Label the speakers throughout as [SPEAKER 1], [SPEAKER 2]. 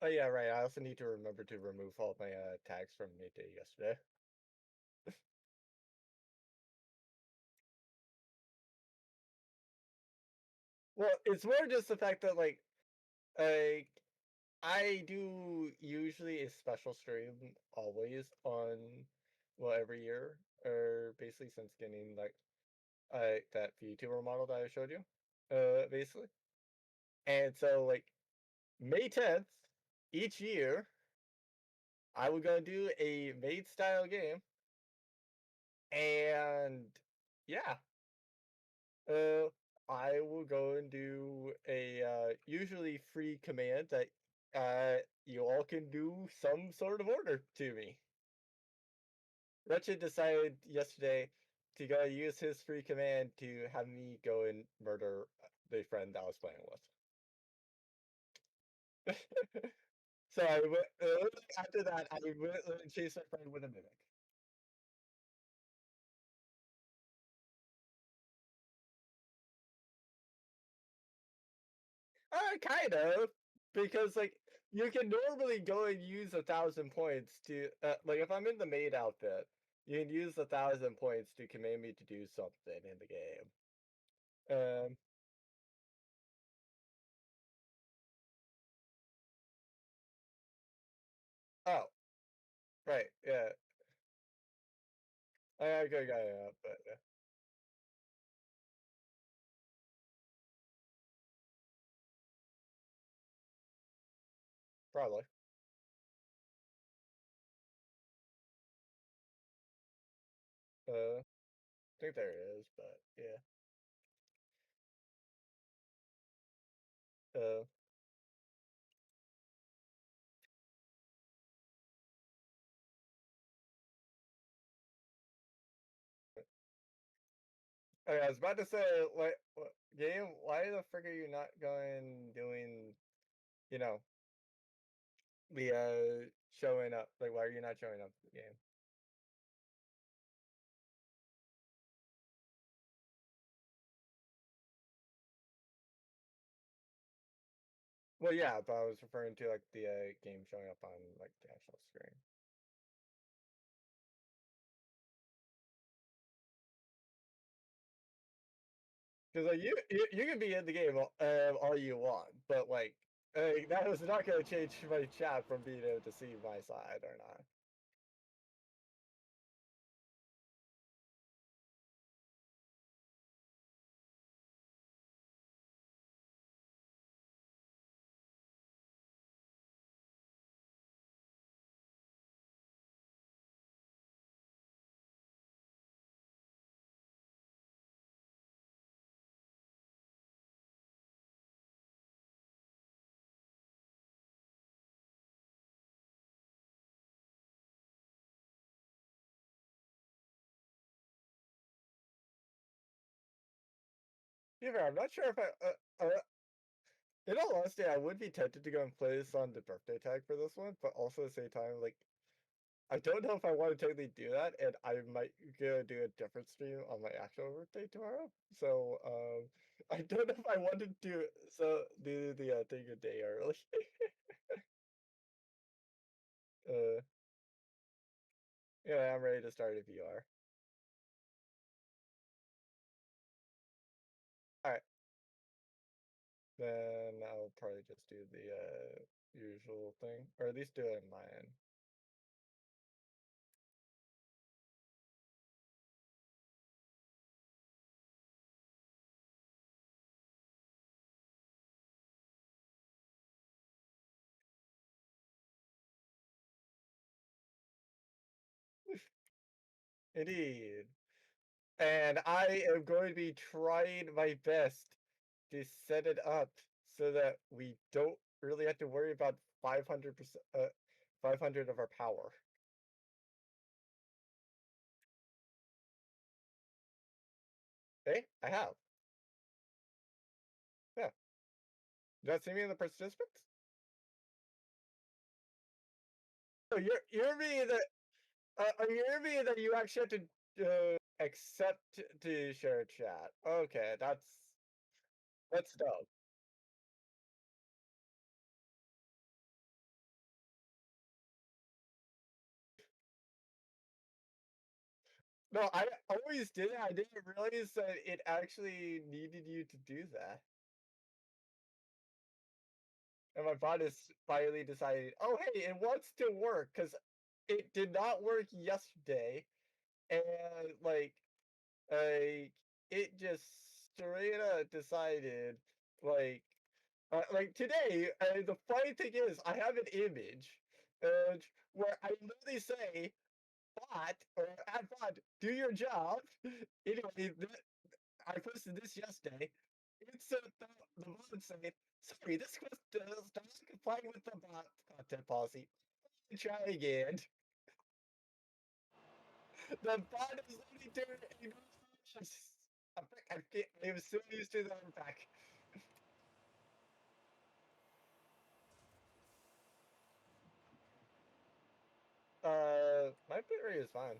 [SPEAKER 1] Oh yeah, right. I also need to remember to remove all my tags from midday yesterday. Well, it's more just the fact that like I do usually a special stream always on well every year or basically since getting that VTuber model that I showed you. Basically. And so like May 10th each year I will go do a maid style game and yeah, Uh, I will go and do a usually free command that you all can do some sort of order to me. Wretched decided yesterday to go use his free command to have me go and murder the friend I was playing with. So after that I went and chased my friend with a mimic. Kind of. Because you can normally go and use 1,000 points to like if I'm in the maid outfit, you can use 1,000 points to command me to do something in the game. Um. Oh, right. Yeah. I go got it out, but probably. I think there is, but yeah. Uh. Okay, I was about to say, what game? Why the frick are you not going doing? You know, the showing up. Like, why are you not showing up to the game? Well, yeah, but I was referring to like the game showing up on like the actual screen. Because you can be in the game all you want, but that was not going to change my chat from being able to see my side or not. Either I'm not sure if in all honesty, I would be tempted to go and play this on the birthday tag for this one, but also at the same time, I don't know if I want to totally do that, and I might go do a different stream on my actual birthday tomorrow. So, I don't know if I wanted to do the thing a day early. uh, yeah, I'm ready to start if you are. All right, then I'll probably just do the usual thing, or at least do it in my end. Indeed, and I am going to be trying my best to set it up so that we don't really have to worry about 500%, 500 of our power. Hey, I have. Yeah. Did that see me in the participants? Oh, you're me that you're me that you actually have to accept to share a chat. Okay, that's dumb. No, I always did it. I didn't realize that it actually needed you to do that. And my bot is finally decided, oh, hey, it wants to work because it did not work yesterday. And like it just straight up decided, like, today, the funny thing is, I have an image where I literally say, bot, or add bot, do your job. Anyway, I posted this yesterday. It's the bot saying, sorry, this quest does not comply with the bot content policy. Try again. The bot is literally doing enormous. I can't, I'm so used to that back. My bit rate is fine.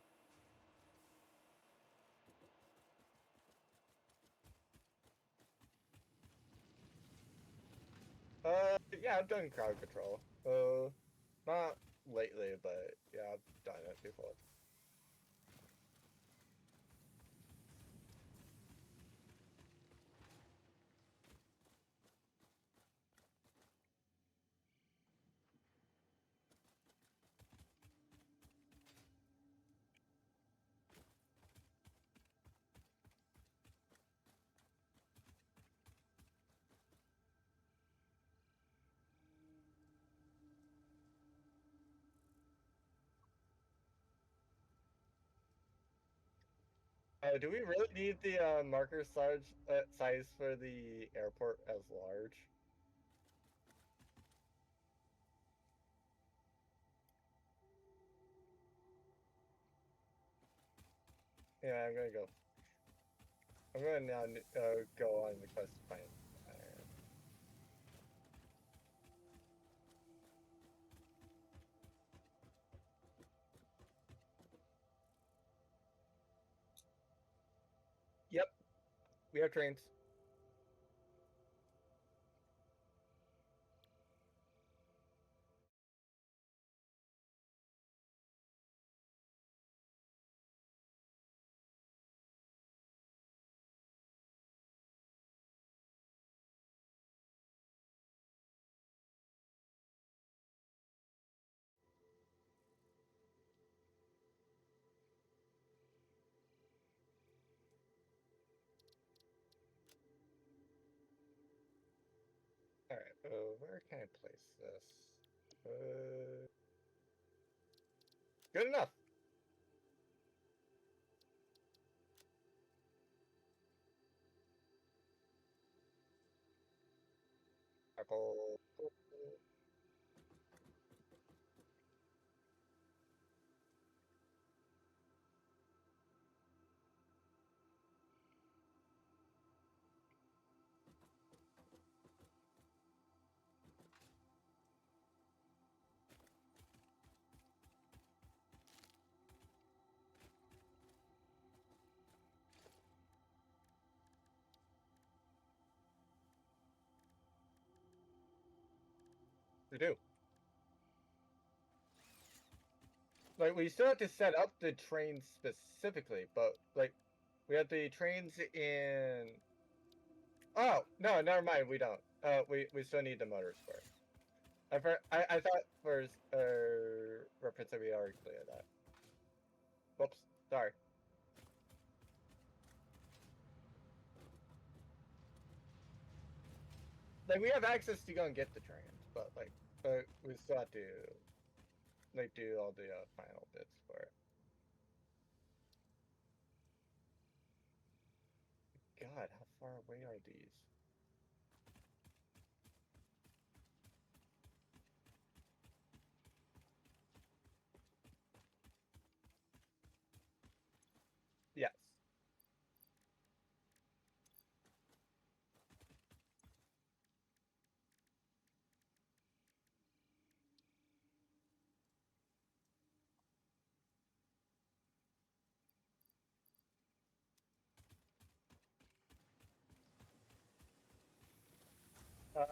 [SPEAKER 1] Yeah, I've done crowd control. Not lately, but yeah, I've done it before. Do we really need the marker size for the airport as large? Yeah, I'm gonna go. I'm gonna now go on the quest to find. Yep, we have trains. All right. Where can I place this? Good enough. Apple. We do. Like we still have to set up the trains specifically, but like we have the trains in. Oh no, never mind. We don't. We still need the motors first. I thought for reference that we already cleared that. Whoops. Sorry. Like we have access to go and get the trains, but like, we still have to like do all the final bits for it. God, how far away are these? Yes. Uh,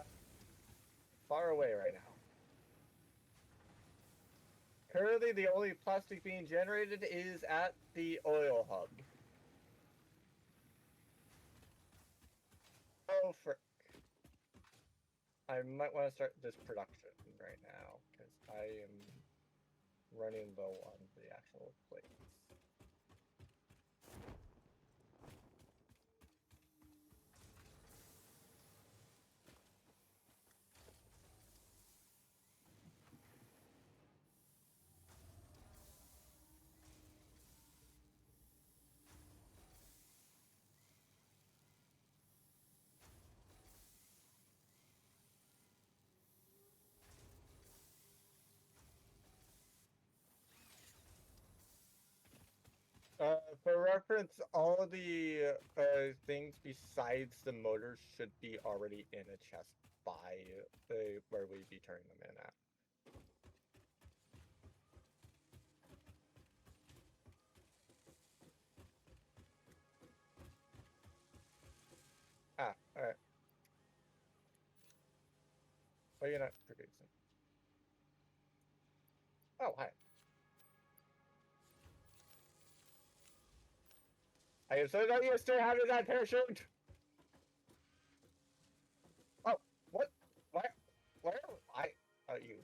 [SPEAKER 1] Far away right now. Currently, the only plastic being generated is at the oil hub. Oh, frick. I might want to start this production right now, because I am running low on the actual plates. For reference, all the things besides the motors should be already in a chest by where we'd be turning them in at. Ah, alright. Why are you not producing? Oh, hi. I am so not used to having that parachute! Oh, what? Why? Where? You.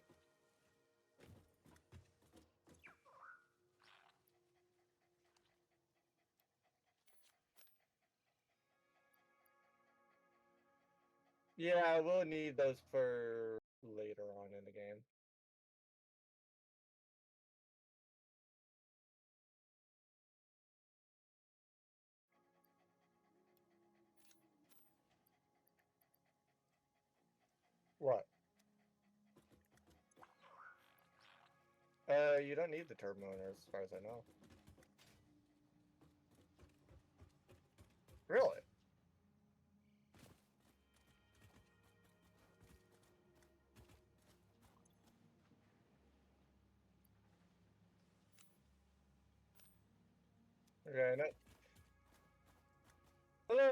[SPEAKER 1] Yeah, we'll need those for later on in the game. What? You don't need the turbo motor as far as I know. Really? Okay, no. Hello,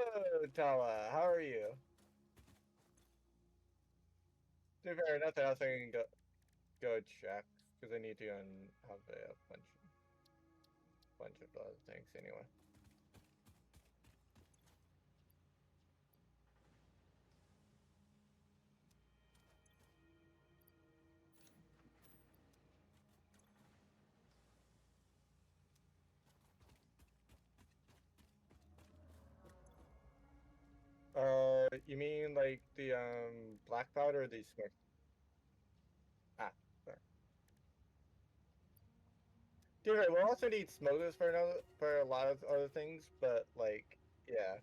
[SPEAKER 1] Tala. How are you? To be fair, nothing else I can go check because I need to have a bunch of other things anyway. You mean like the black powder or the smoke? Ah, sorry. Dude, we'll also need smokers for a lot of other things, but like, yeah,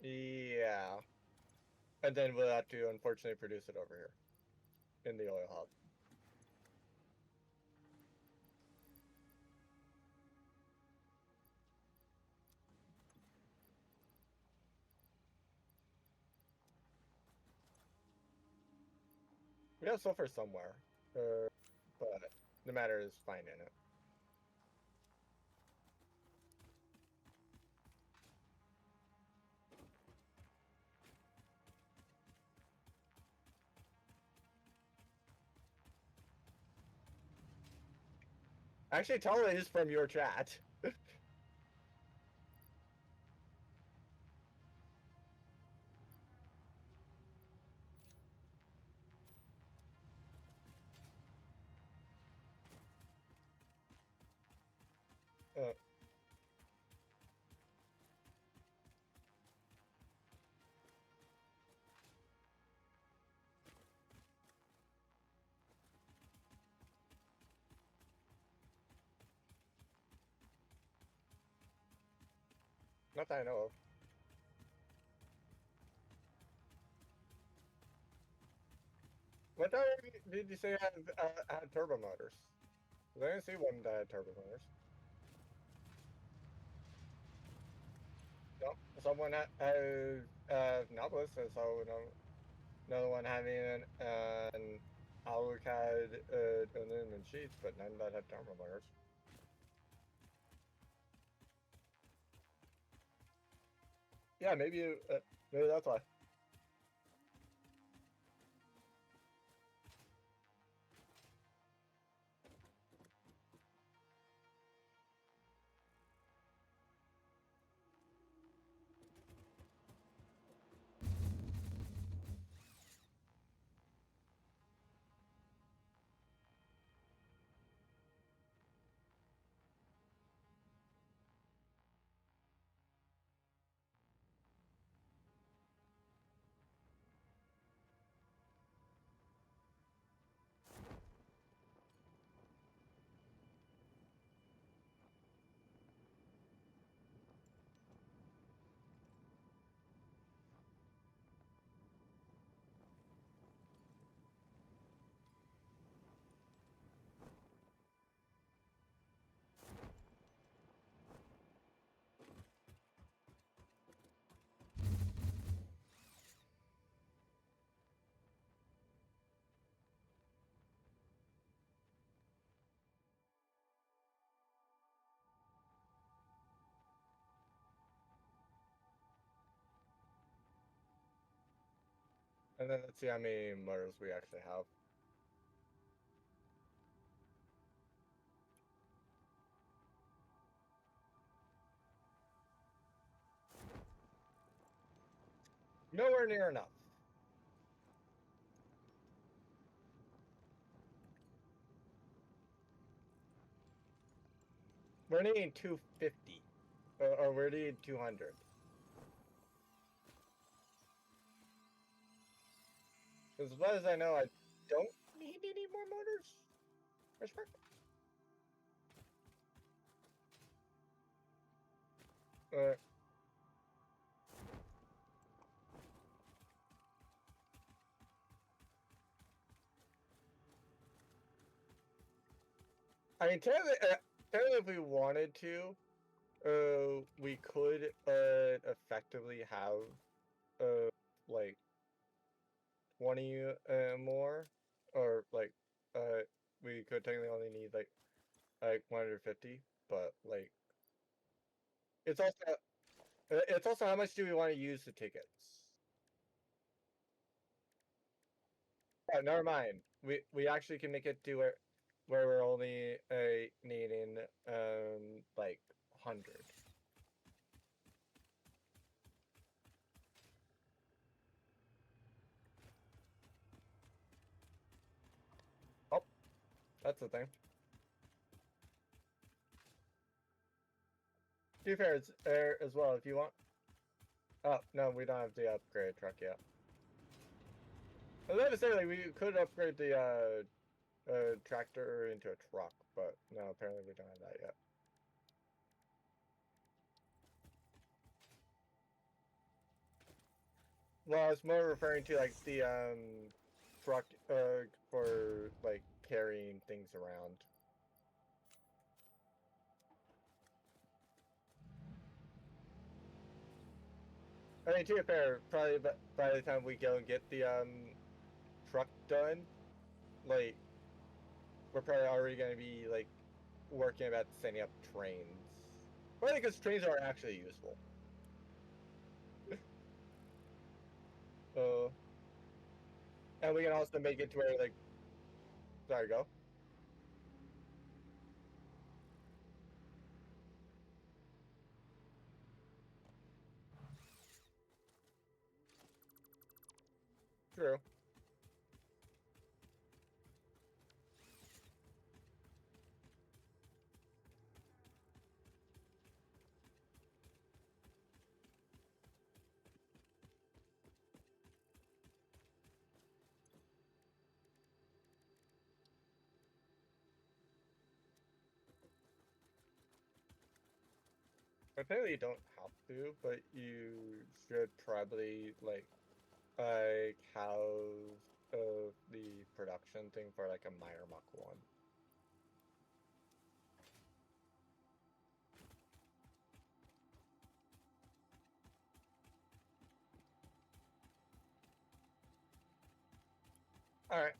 [SPEAKER 1] yeah, and then we'll have to unfortunately produce it over here in the oil hub. We have sulfur somewhere, but the matter is finding it. Actually, tell it is from your chat. uh, Not that I know of. What did you say had turbo motors? 'Cause I didn't see one that had turbo motors. No, someone Nautilus, I saw another one having an Alucard aluminum sheets, but none that had turbo motors. Yeah, maybe that's why. And then let's see how many motors we actually have. Nowhere near enough. We're needing 250, or we're needing 200. As far as I know, I don't need any more motors. Respect. Uh, I mean, technically, if we wanted to, we could effectively have like 20 more, or like we could technically only need like 150, but like it's also it's also how much do we want to use the tickets? Oh, never mind. We actually can make it to where we're only needing like 100. Oh, that's the thing. To be fair, it's air as well if you want. Oh no, we don't have the upgrade truck yet. Well, not necessarily. We could upgrade the tractor into a truck, but no, apparently we don't have that yet. Well, I was more referring to like the truck for like carrying things around. I mean, to be fair, probably by the time we go and get the truck done, like we're probably already going to be like working about setting up trains. Probably because trains are actually useful. Uh, and we can also make it to where like, sorry, go. True. Apparently you don't have to, but you should probably like have the production thing for like a Meyer Mach 1. Alright.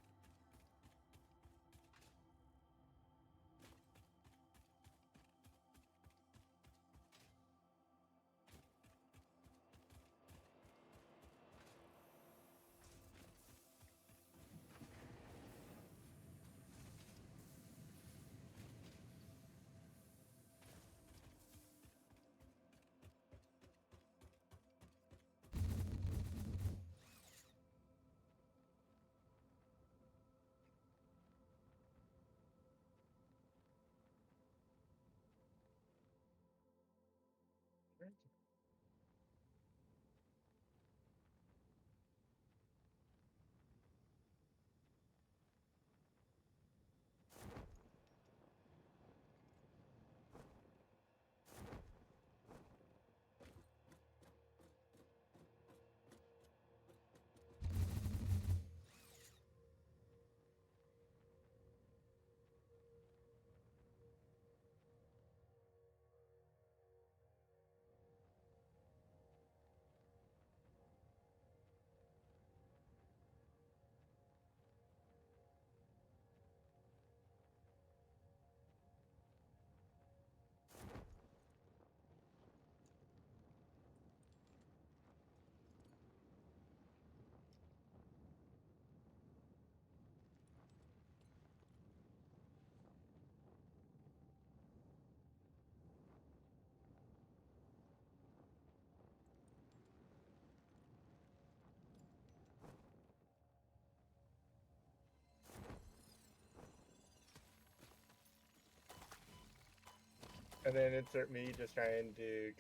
[SPEAKER 1] And then insert me just trying to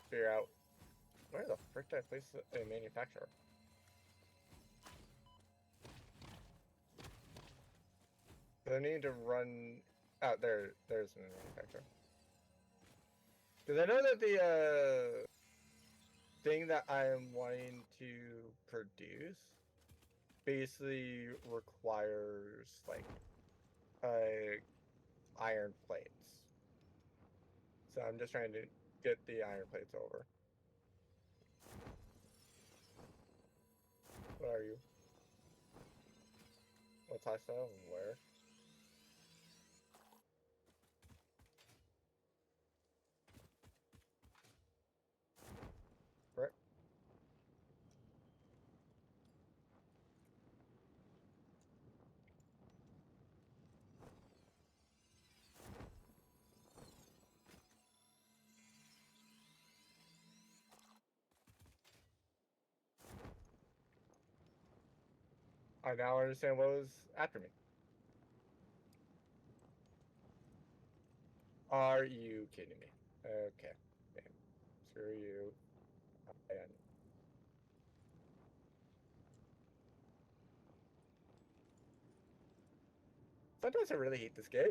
[SPEAKER 1] figure out where the frick did I place a manufacturer? I need to run out there. There's a manufacturer. Because I know that the thing that I am wanting to produce basically requires like iron plates. So I'm just trying to get the iron plates over. What are you? What's hostile and where? Where? I now understand what was after me. Are you kidding me? Okay. Damn. Screw you. And sometimes I really hate this game.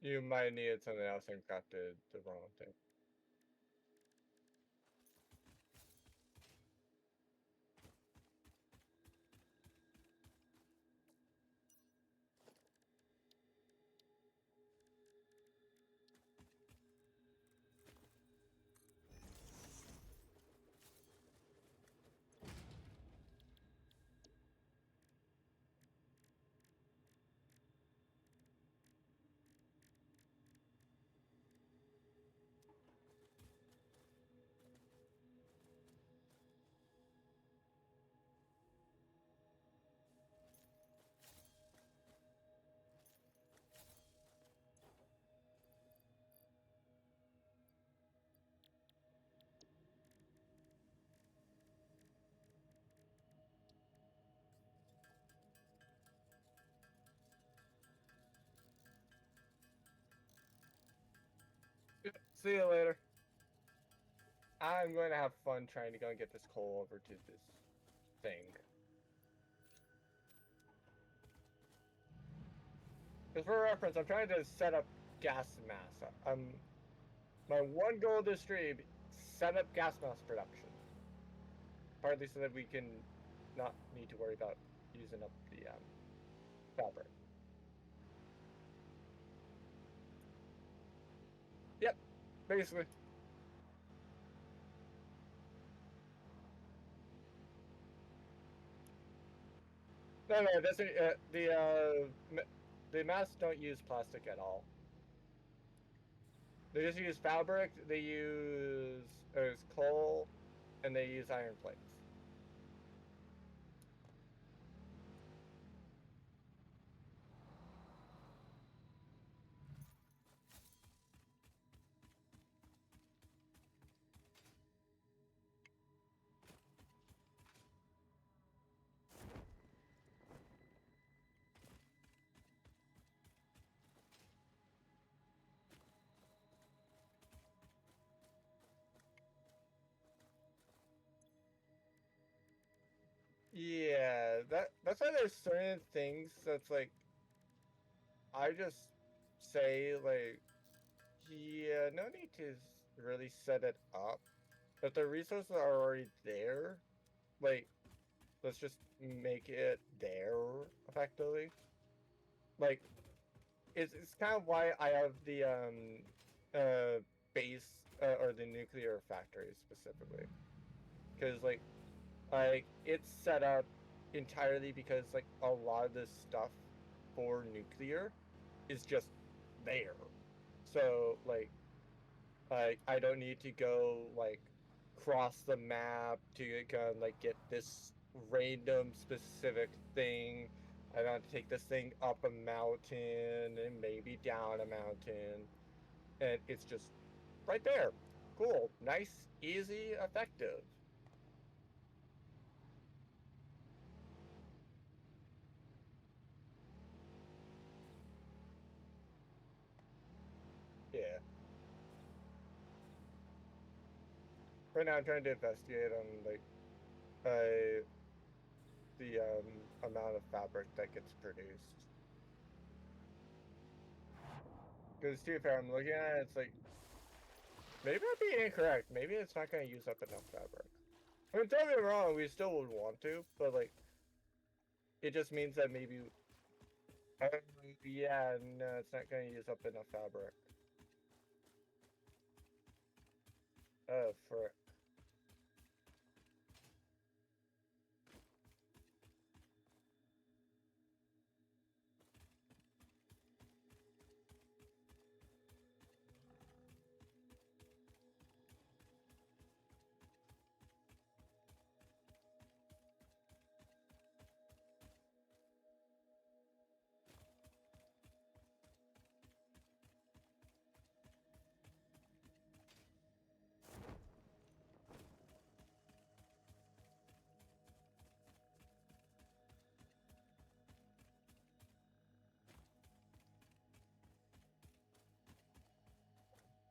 [SPEAKER 1] You might have needed something else and crafted the wrong thing. See you later. I'm going to have fun trying to go and get this coal over to this thing. Because for reference, I'm trying to set up gas mass. My one goal this stream, set up gas mass production. Partly so that we can not need to worry about using up the fabric. Yep, basically. No, that's the masks don't use plastic at all. They just use fabric. They use coal, and they use iron plates. Yeah, that's why there's certain things that's like I just say like, yeah, no need to really set it up. If the resources are already there, like let's just make it there effectively. Like it's kind of why I have the base or the nuclear factory specifically, because like it's set up entirely because like a lot of this stuff for nuclear is just there. So like I don't need to go like cross the map to kind of like get this random specific thing. I don't have to take this thing up a mountain and maybe down a mountain. And it's just right there. Cool. Nice, easy, effective. Yeah. Right now I'm trying to investigate on like uh the amount of fabric that gets produced. Because to be fair, I'm looking at it, it's like maybe I'm being incorrect. Maybe it's not going to use up enough fabric. I mean, don't get me wrong, we still would want to, but like, it just means that maybe. Uh, yeah, no, it's not going to use up enough fabric. Oh, frick.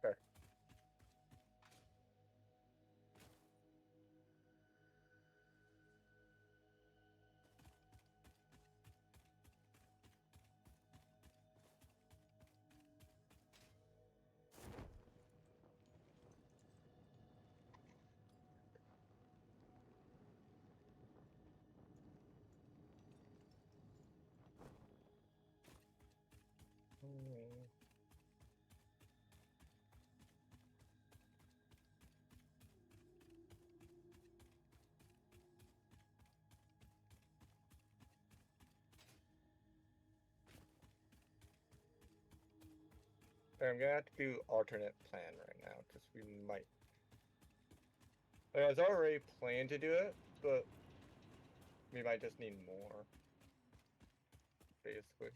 [SPEAKER 1] Fair. Hmm. I'm gonna have to do alternate plan right now because we might. Like, I was already planning to do it, but we might just need more, basically.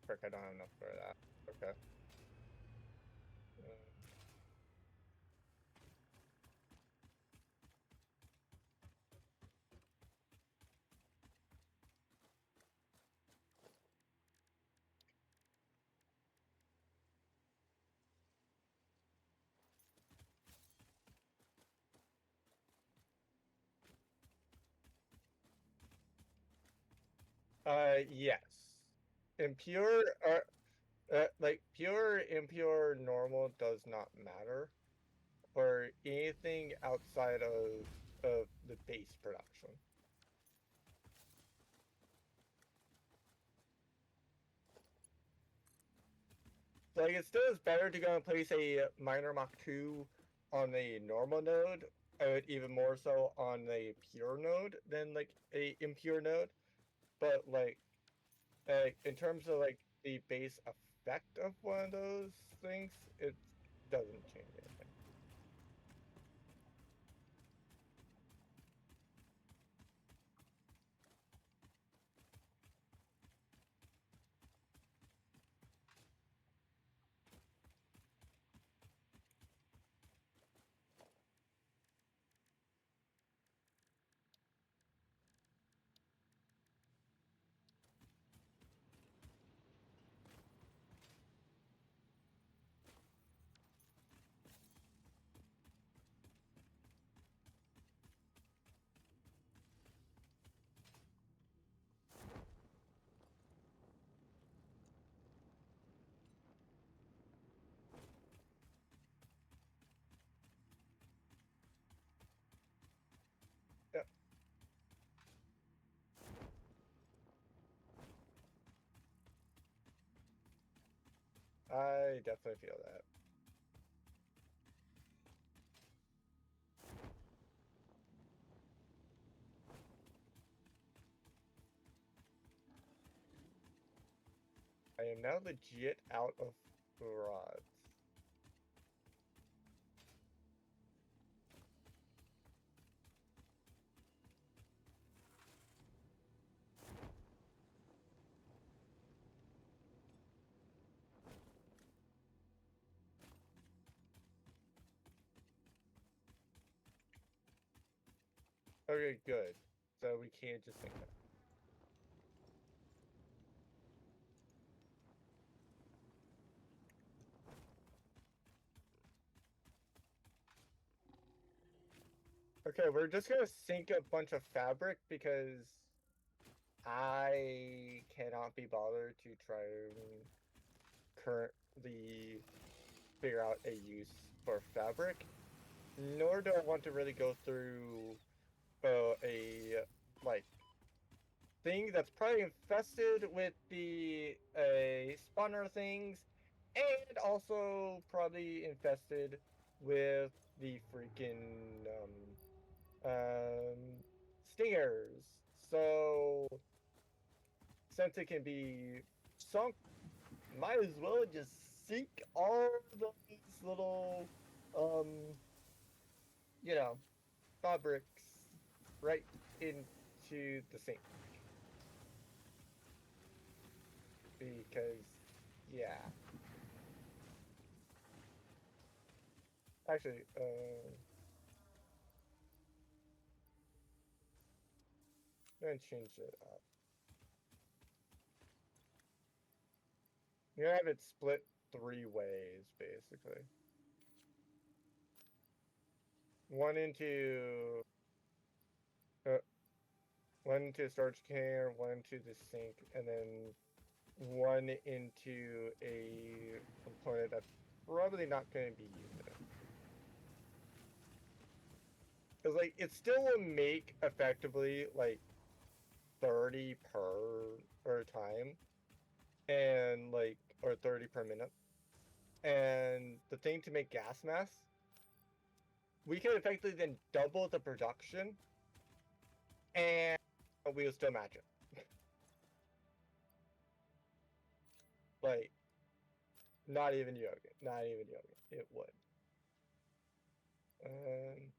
[SPEAKER 1] Frick, I don't have enough for that. Okay. Yes. Impure, like pure, impure, normal does not matter for anything outside of the base production. So like it still is better to go and place a minor Mach 2 on the normal node, even more so on the pure node than like a impure node. But like in terms of like the base effect of one of those things, it doesn't change anything. definitely feel that. I am now legit out of rods. Okay, good. So we can't just think that. Okay, we're just gonna sink a bunch of fabric because I cannot be bothered to try and currently figure out a use for fabric, nor do I want to really go through a like thing that's probably infested with the spawner things, and also probably infested with the freaking stingers. So since it can be sunk, might as well just sink all those little um you know fabrics right into the sink because yeah. Actually, I'm gonna change it up. You're gonna have it split 3 ways, basically. One into uh, one into a storage container, one into the sink, and then one into a component that's probably not going to be used. Because like it still will make effectively like 30 per time, and like or 30 per minute. And the thing to make gas mask, we can effectively then double the production, and we'll still match it. Like, not even joking. Not even joking. It would. Um,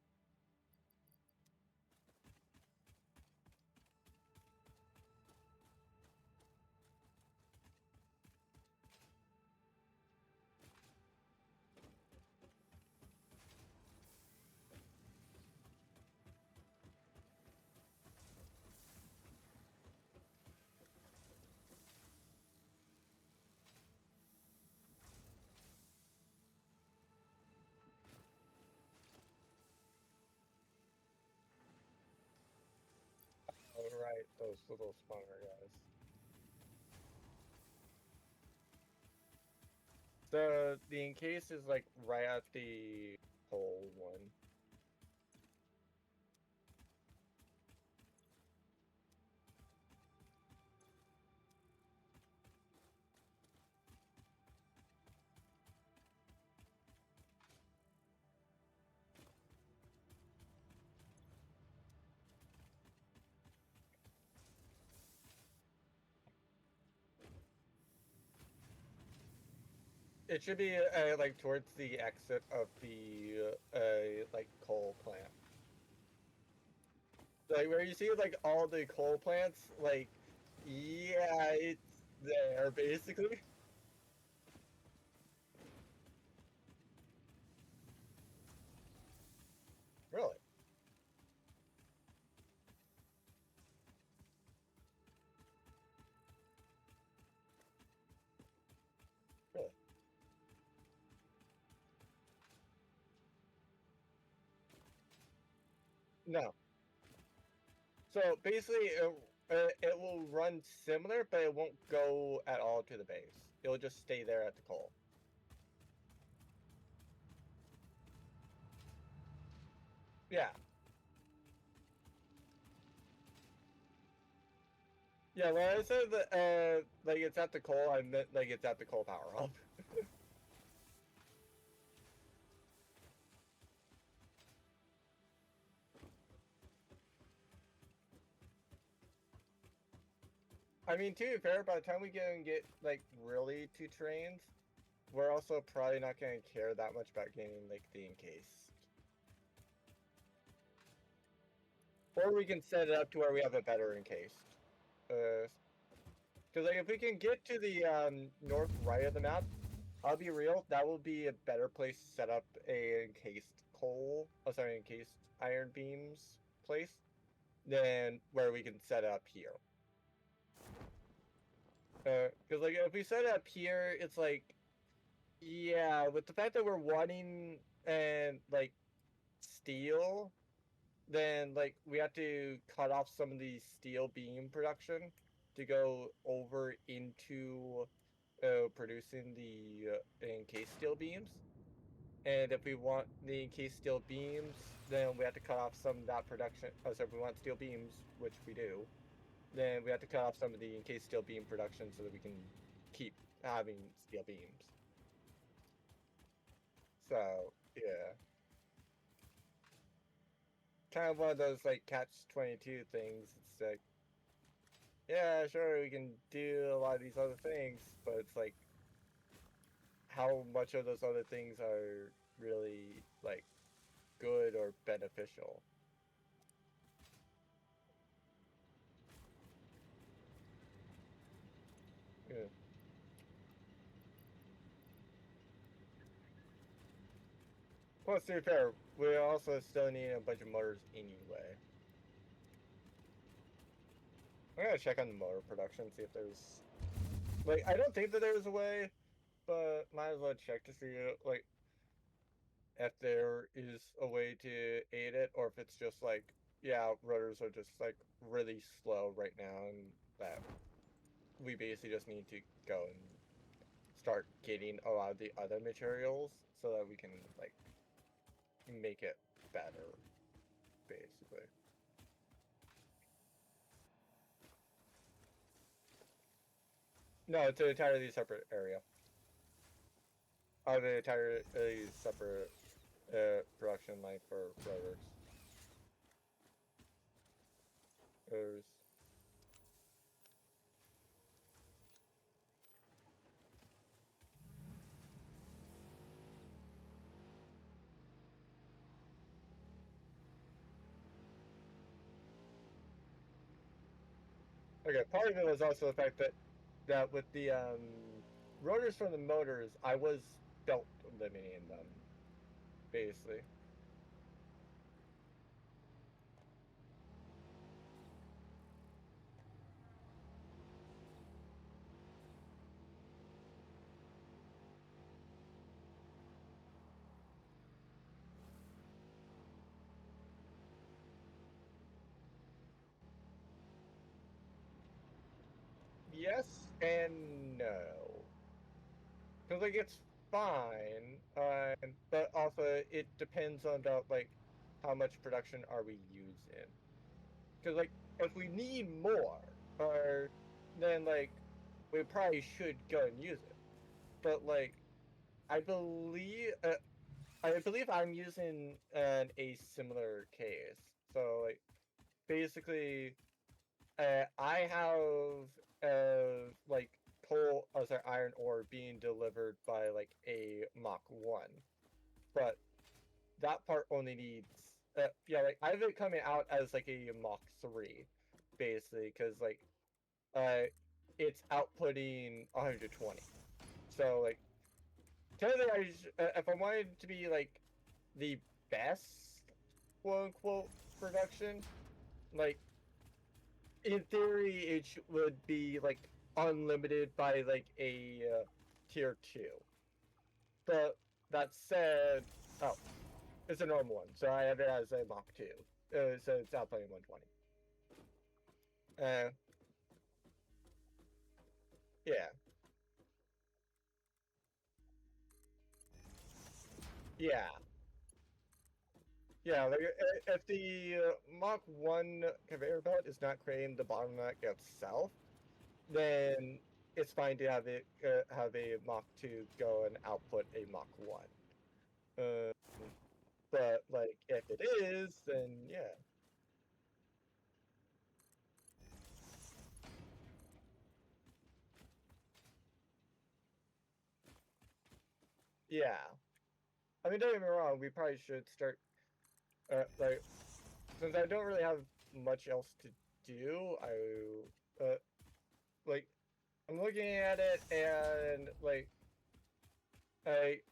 [SPEAKER 1] Alright, those little spawner guys. The encase is like right at the hole one. It should be like towards the exit of the like coal plant. Like where you see like all the coal plants, like yeah, it's there basically. Really? Really? No. So basically, it will run similar, but it won't go at all to the base. It'll just stay there at the coal. Yeah. Yeah, when I said that, like it's at the coal, I meant like it's at the coal power up. I mean, to be fair, by the time we get like really to trains, we're also probably not gonna care that much about getting like the encased. Or we can set it up to where we have a better encased. Because like if we can get to the north right of the map, I'll be real, that will be a better place to set up a encased iron beams place than where we can set up here. Because like if we set it up here, it's like, yeah, with the fact that we're wanting and like steel, then like we have to cut off some of the steel beam production to go over into producing the encased steel beams. And if we want the encased steel beams, then we have to cut off some of that production. Oh, so if we want steel beams, which we do, then we have to cut off some of the encased steel beam production so that we can keep having steel beams. So, yeah. Kind of one of those like catch-22 things. It's like, yeah, sure, we can do a lot of these other things, but it's like, how much of those other things are really like good or beneficial? Yeah. Plus, to be fair, we also still need a bunch of motors anyway. I'm gonna check on the motor production, see if there's like, I don't think that there's a way, but might as well check to see like if there is a way to aid it, or if it's just like, yeah, rotors are just like really slow right now, and that we basically just need to go and start getting a lot of the other materials so that we can like make it better, basically. No, it's an entirely separate area. An entirely separate production line for rotors. There's okay. Part of it was also the fact that with the rotors from the motors, I was belt limiting them, basically. Yes and no. Because like it's fine, but also it depends on about like how much production are we using. Because like if we need more, or then like we probably should go and use it. But like I believe uh, I believe I'm using a similar case. So like basically, I have like coal, oh sorry, iron ore being delivered by like a Mach 1, but that part only needs yeah, like I have it coming out as like a Mach 3, basically, because like uh it's outputting 120. So like technically, if I wanted to be like the best quote unquote production, like in theory would be like unlimited by like a tier 2. But that said, oh, it's a normal one, so I have it as a Mach 2. So it's outputting 120. Uh, yeah. Yeah. Yeah, like if the Mach 1 conveyor belt is not creating the bottleneck itself, then it's fine to have a Mach 2 go and output a Mach 1. Uh, but like if it is, then yeah. Yeah. I mean, don't get me wrong, we probably should start, like, since I don't really have much else to do, like, I'm looking at it and,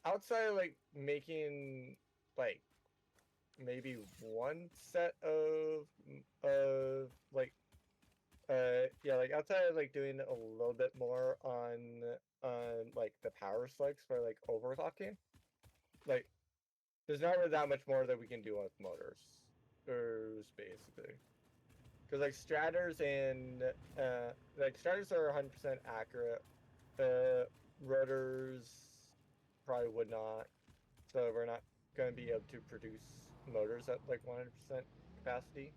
[SPEAKER 1] outside of, like, making, like, maybe one set yeah, like, outside of, like, doing a little bit more on, like, the power slugs for, like, overclocking, like, there's not really that much more that we can do with motors, basically. Because, like, Straters are 100% accurate. Rotors probably would not, so we're not going to be able to produce motors at, like, 100% capacity.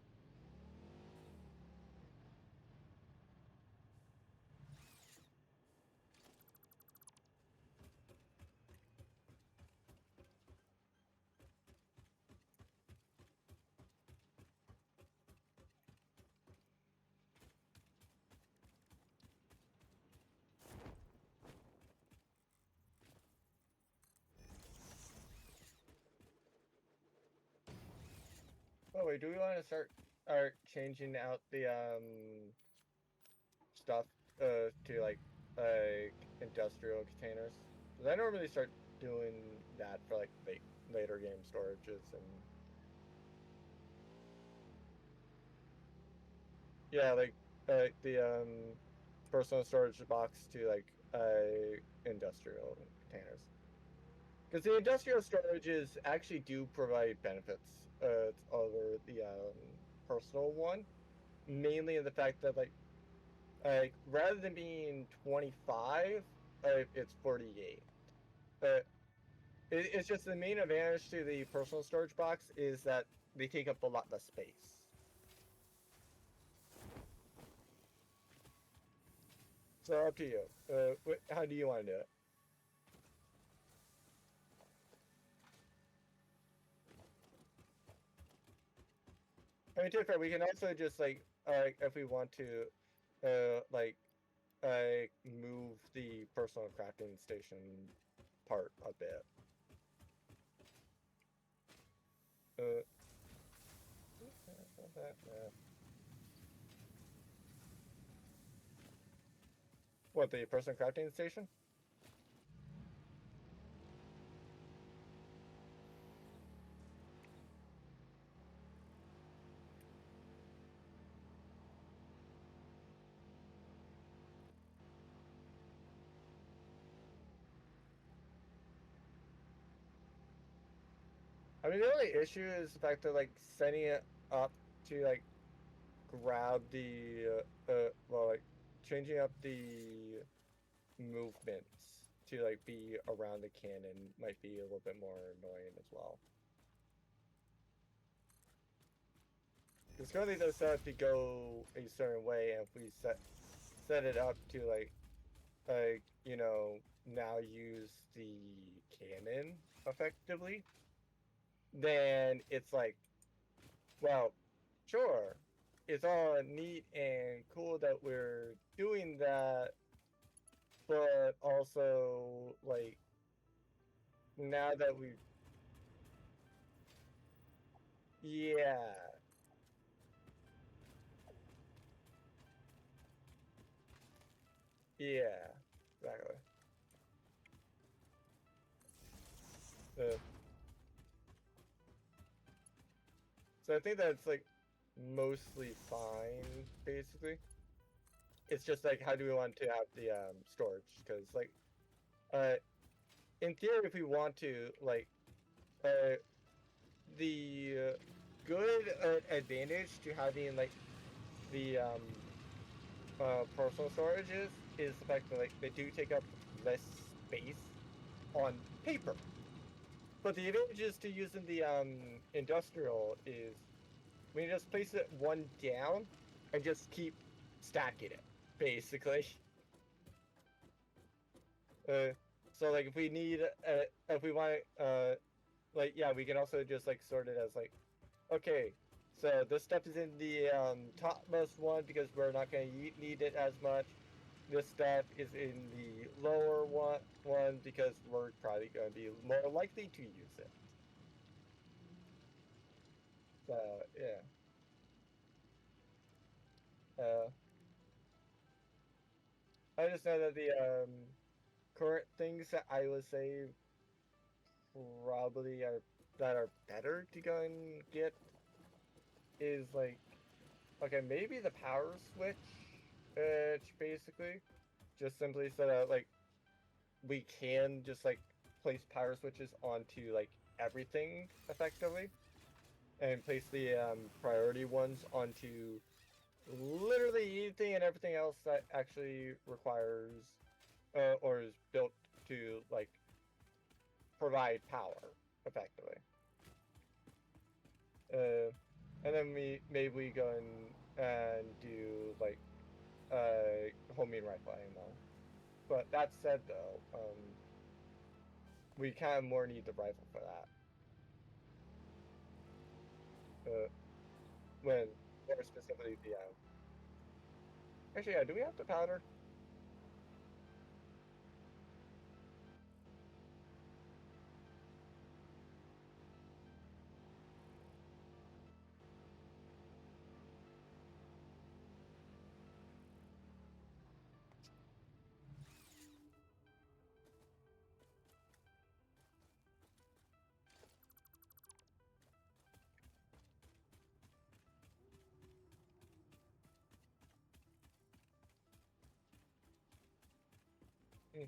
[SPEAKER 1] Oh, wait, do we want to start changing out the, stuff, to, industrial containers? Because I normally start doing that for, like, later game storages and, yeah, like, the, personal storage box to, like, industrial containers. Because the industrial storages actually do provide benefits, over the, personal one, mainly in the fact that, like, rather than being 25, it's 48. Uh, it's just the main advantage to the personal storage box is that they take up a lot less space. So up to you. How do you want to do it? I mean, to be fair, we can also just if we want to, move the personal crafting station part a bit. Uh, what, the personal crafting station? I mean, the only issue is the fact that, like, setting it up to, like, grab the well, like, changing up the movements to, like, be around the cannon might be a little bit more annoying as well. Because currently they're set up to go a certain way, and if we set it up to, now use the cannon effectively, then it's like, well, sure, it's all neat and cool that we're doing that, but also, like, now that we, yeah, yeah, exactly. Uh, so I think that's, like, mostly fine, basically. It's just, like, how do we want to have the storage? Because, like, uh, in theory, if we want to, uh, the good advantage to having, like, the personal storages is the fact that, like, they do take up less space on paper. But the advantages to using the industrial is we just place it one down and just keep stacking it, basically. Uh, so, like, if we need, if we want, yeah, we can also just, like, sort it as, like, okay, so this stuff is in the topmost one because we're not going to need it as much. this stuff is in the lower one because we're probably going to be more likely to use it. So yeah, uh, I just know that the current things that I would say probably are that are better to go and get is like okay, maybe the power switch, basically just simply so that like we can just like place power switches onto like everything effectively and place the priority ones onto literally anything and everything else that actually requires or is built to like provide power effectively. Uh, and then we go and do like homing rifle ammo. But that said, though, we kind of more need the rifle for that. Uh, when more specifically the actually, yeah, do we have the powder? Mm,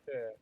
[SPEAKER 1] yeah,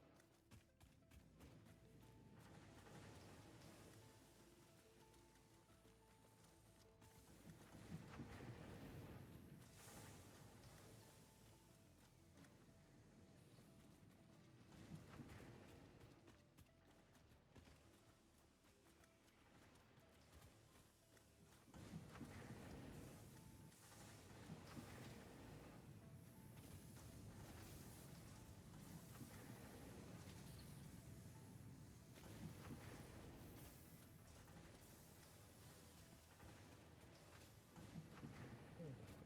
[SPEAKER 1] mm.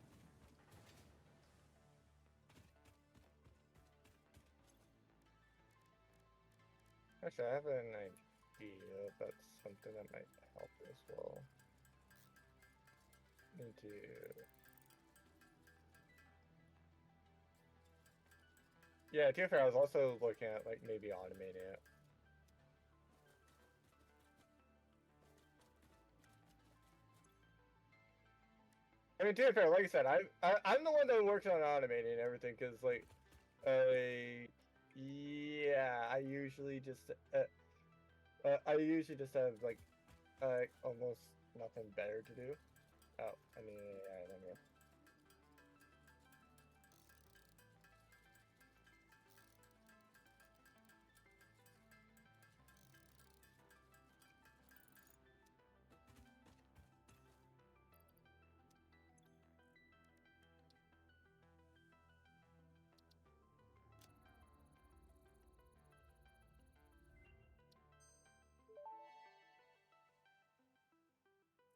[SPEAKER 1] Actually, I have an idea that's something that might help as well. Into yeah, to be fair, I was also looking at like maybe automating it. I mean, to be fair, like I said, I'm the one that works on automating everything because like, yeah, I usually just have like almost nothing better to do. Oh, I mean, yeah, let me.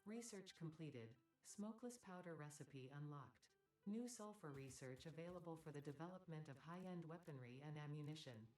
[SPEAKER 2] Research completed. Smokeless powder recipe unlocked. New sulfur research available for the development of high-end weaponry and ammunition.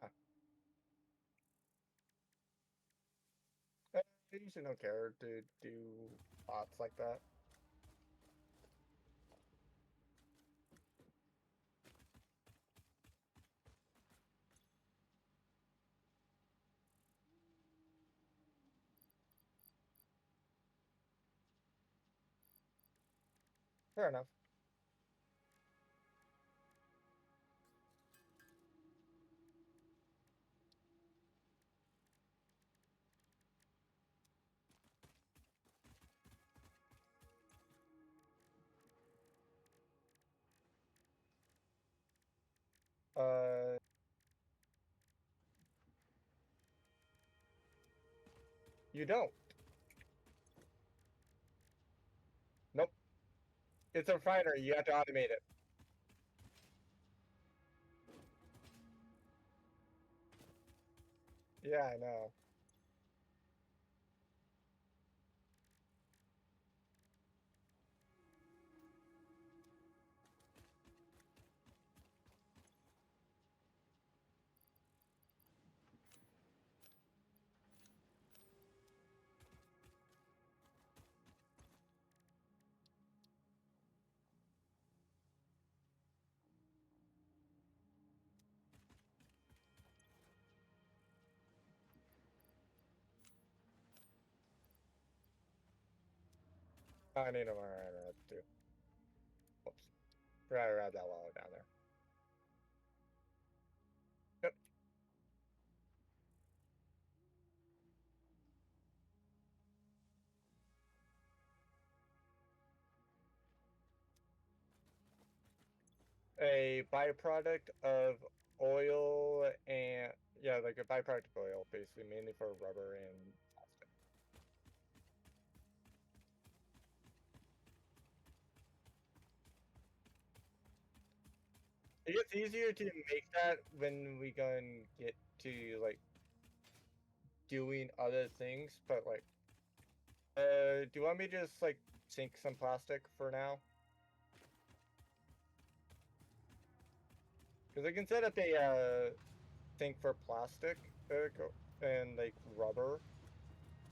[SPEAKER 1] Ah, I usually don't care to do bots like that. Fair enough. Uh, you don't. Nope. It's a refinery. You have to automate it. Yeah, I know. I need a more too. Whoops. Forgot to grab that wallet down there. Yep. A byproduct of oil and yeah, like a byproduct of oil, basically, mainly for rubber and plastic. It gets easier to make that when we go and get to like doing other things, but like, do you want me to just like sink some plastic for now? Because I can set up a sink for plastic and like rubber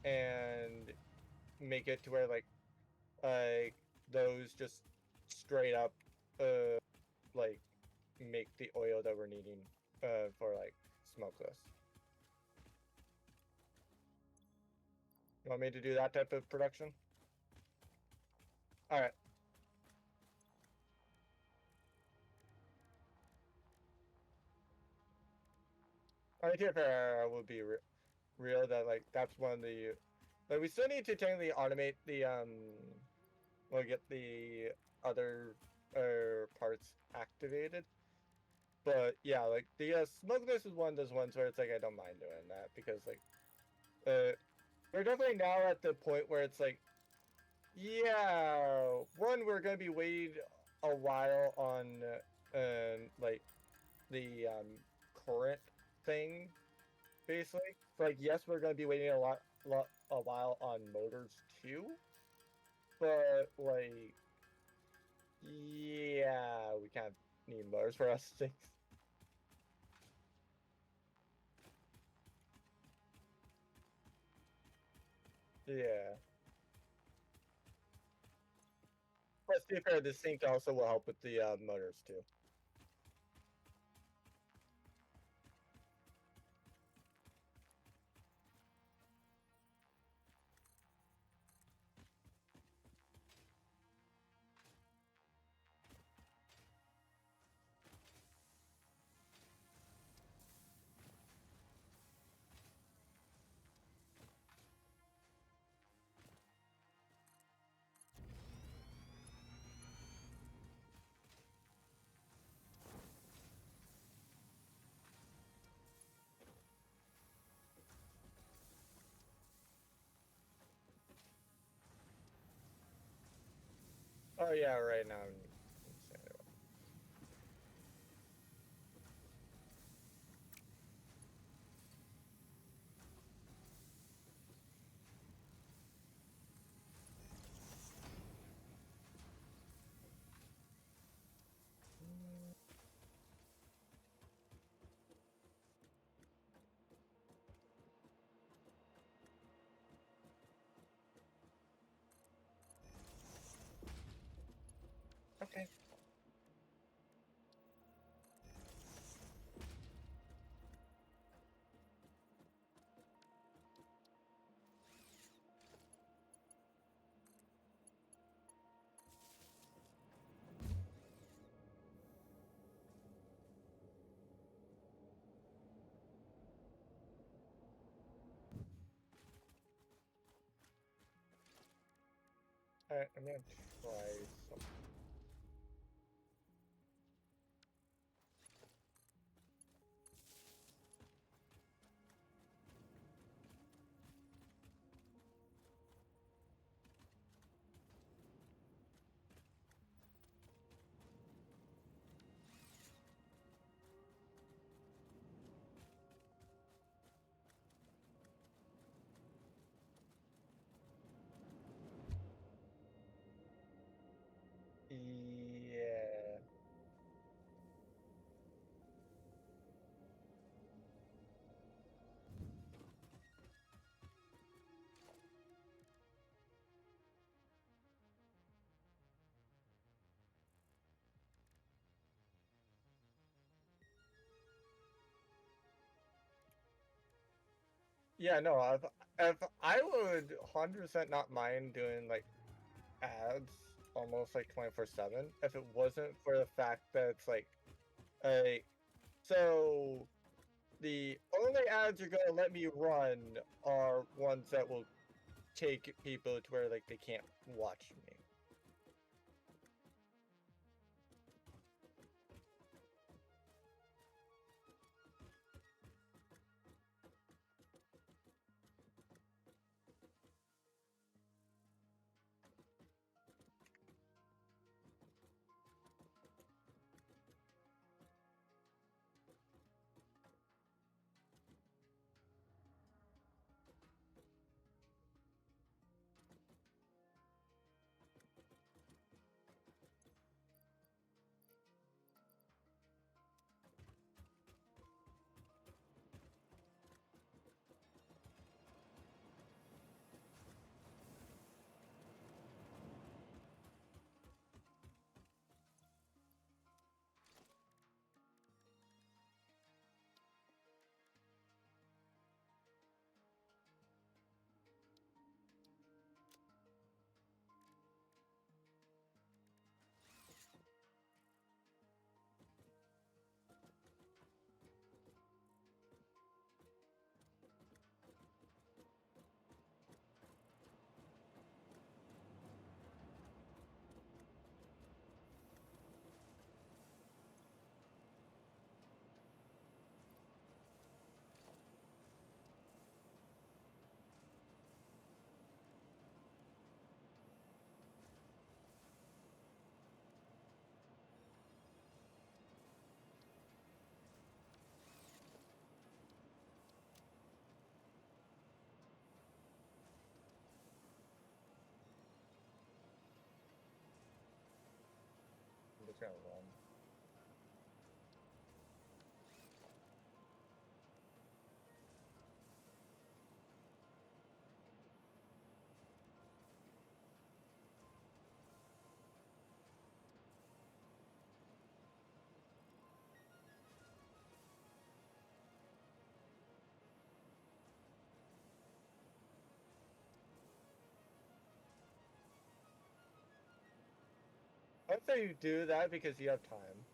[SPEAKER 1] and make it to where like those just straight up uh like make the oil that we're needing for like smokeless. You want me to do that type of production? All right. I think if would be real that like that's one of the but we still need to technically automate the we'll get the other parts activated. But yeah, like the smokeless is one of those ones where it's like I don't mind doing that because like we're definitely now at the point where it's like yeah, one we're gonna be waiting a while on like the current thing basically. So, like yes, we're gonna be waiting a while on motors too, but like yeah, we kind of need motors for us things. Yeah. Plus, to be fair, the sync also will help with the motors too. Oh yeah, right now. Okay. Alright, I'm gonna try some. Yeah. Yeah, no, if I would 100% not mind doing like ads almost like 24/7 if it wasn't for the fact that it's like a so the only ads you're gonna let me run are ones that will take people to where like they can't watch me. I'm just gonna run. I'd say you do that because you have time.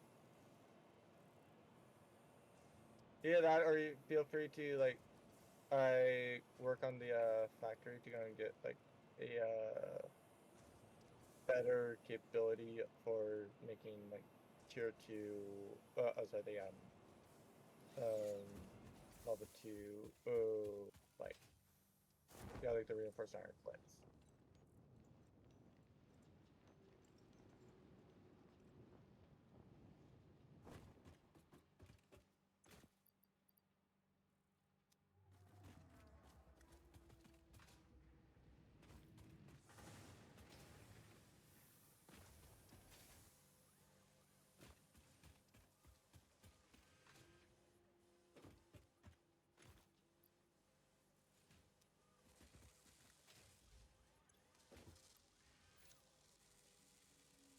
[SPEAKER 1] Either that or you feel free to like I work on the factory to go and get like a better capability for making like tier two sorry the um level two like yeah like the reinforced iron plates.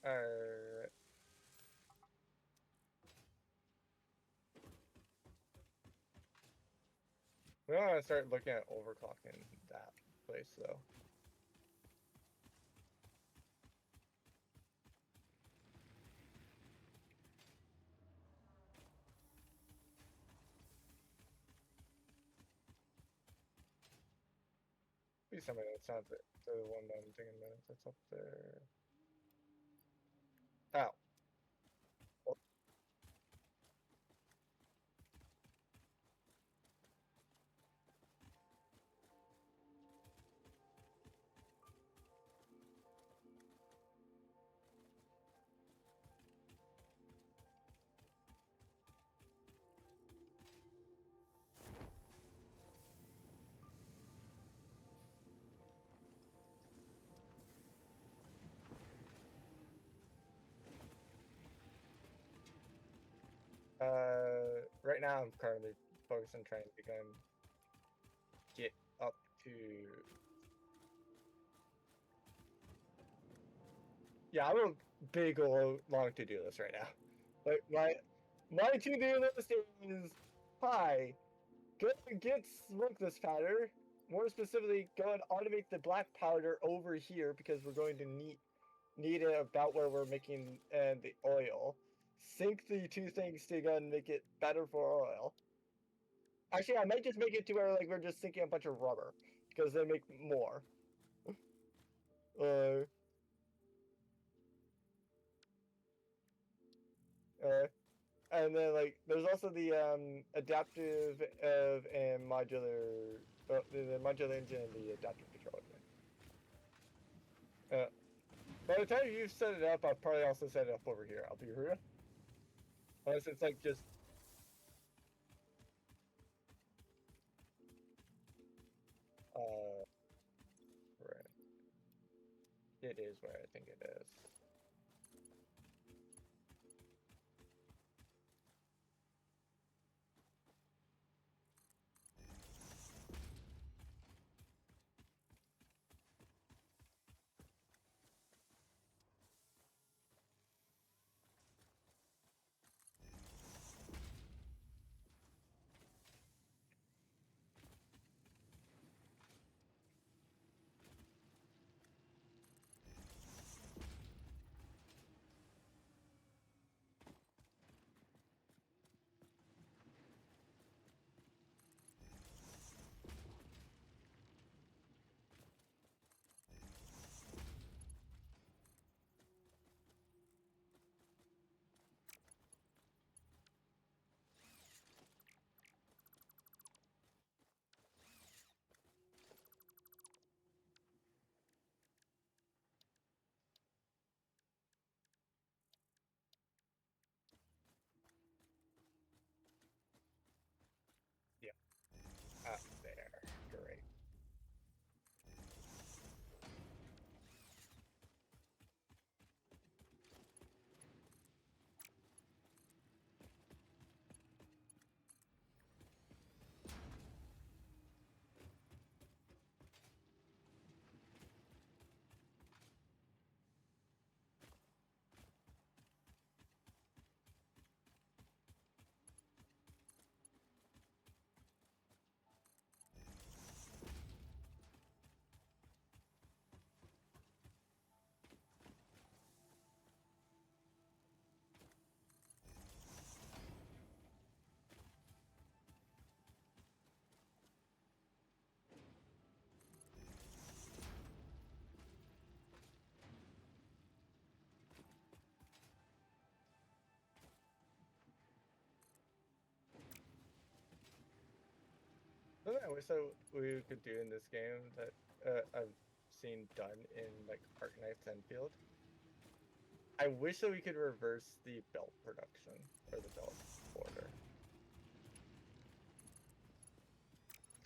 [SPEAKER 1] Alright. We don't want to start looking at overclocking that place though. Be something that's not the one that I'm thinking about. That's up there. Oh. Well, right now I'm currently focused on trying to get up to. Yeah, I'm a big old long to-do list right now. Like my to-do list is hi, go and get smokeless powder. More specifically, go and automate the black powder over here because we're going to need it about where we're making the oil. Sync the two things together and make it better for oil. Actually, I might just make it to where like we're just sinking a bunch of rubber because they make more. Uh, uh, and then like there's also the adaptive and modular, the modular engine and the adaptive control engine. By the time you've set it up, I'll probably also set it up over here. I'll be real. Unless it's like just uh, right. It is where I think it is. Yep, up there. Great. Something I wish that we could do in this game that I've seen done in like Arknight's Enfield. I wish that we could reverse the belt production or the belt order.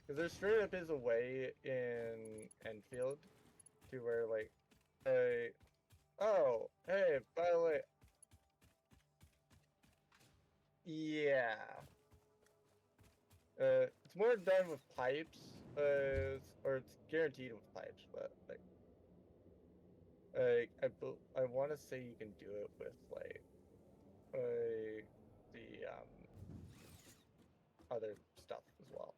[SPEAKER 1] Because there straight up is a way in Enfield to where like, oh, hey, by the way, yeah, it's more done with pipes, or it's guaranteed with pipes, but I want to say you can do it with like, the other stuff as well.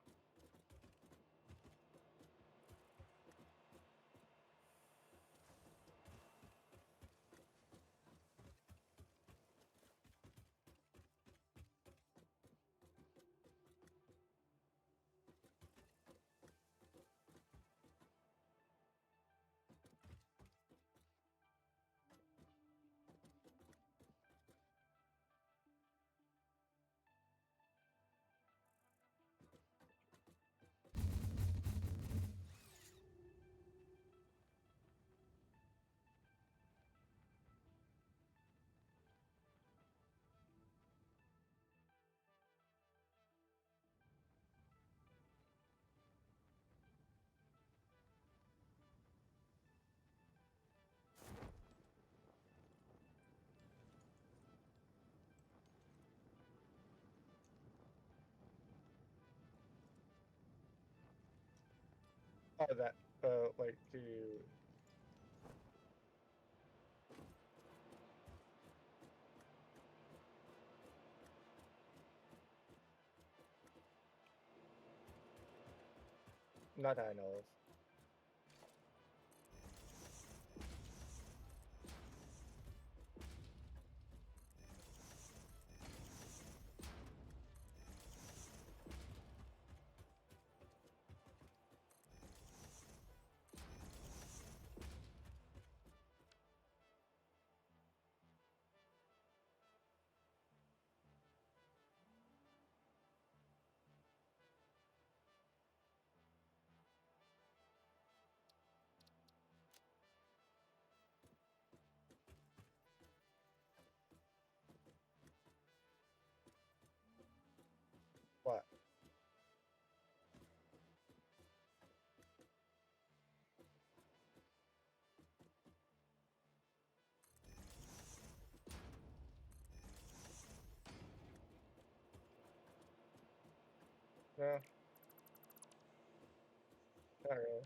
[SPEAKER 1] Oh, that, like to not that I know of. What? No, not really.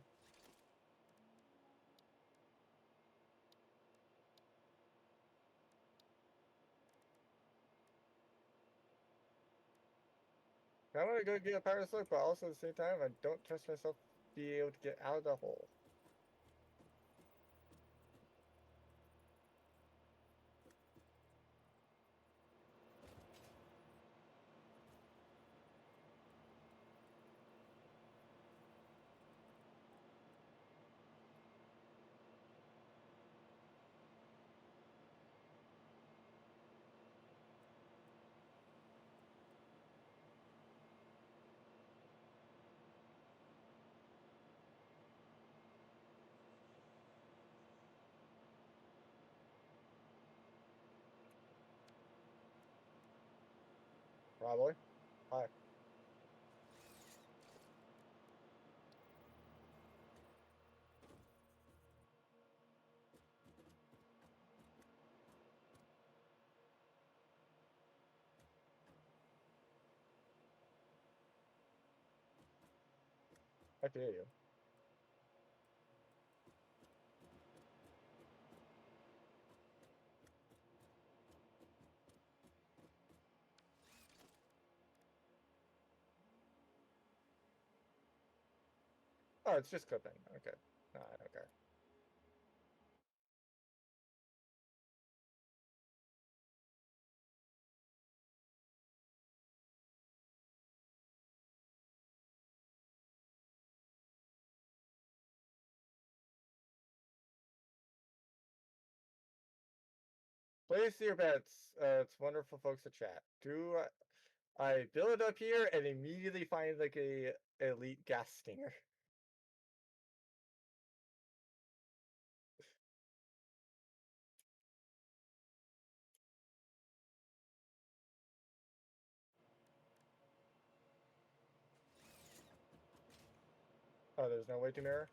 [SPEAKER 1] I want to go get a power slug, but also at the same time, I don't trust myself to be able to get out of the hole. Probably. Hi. I can hear you. Oh, it's just clipping. Okay. No, I don't care. Place your bets. It's wonderful folks to chat. Do I build it up here and immediately find like a elite gas stinger? Oh, there's no way to mirror?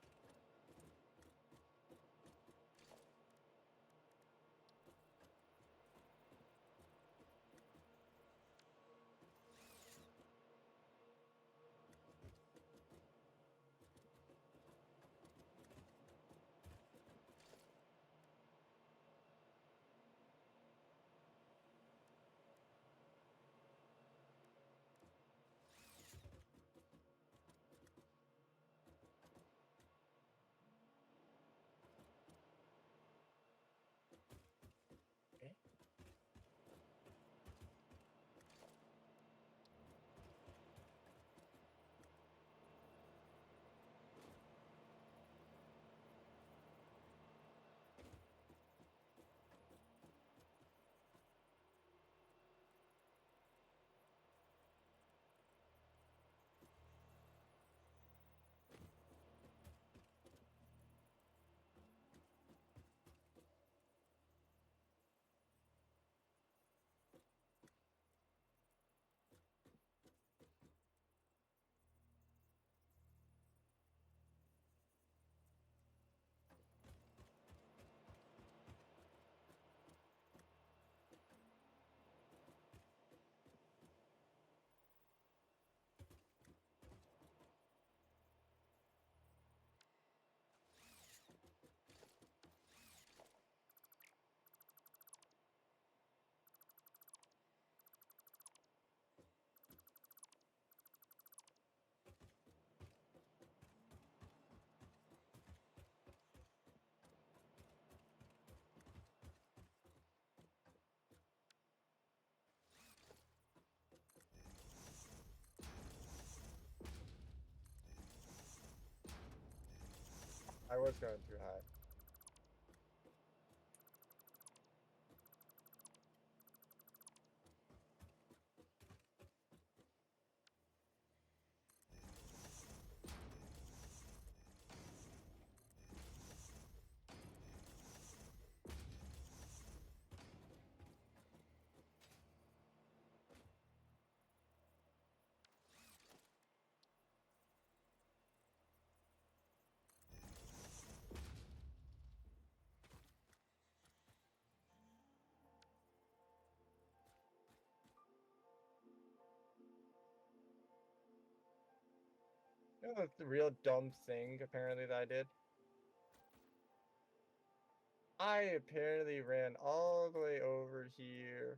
[SPEAKER 1] was going too high. You know the real dumb thing apparently that I did? I apparently ran all the way over here,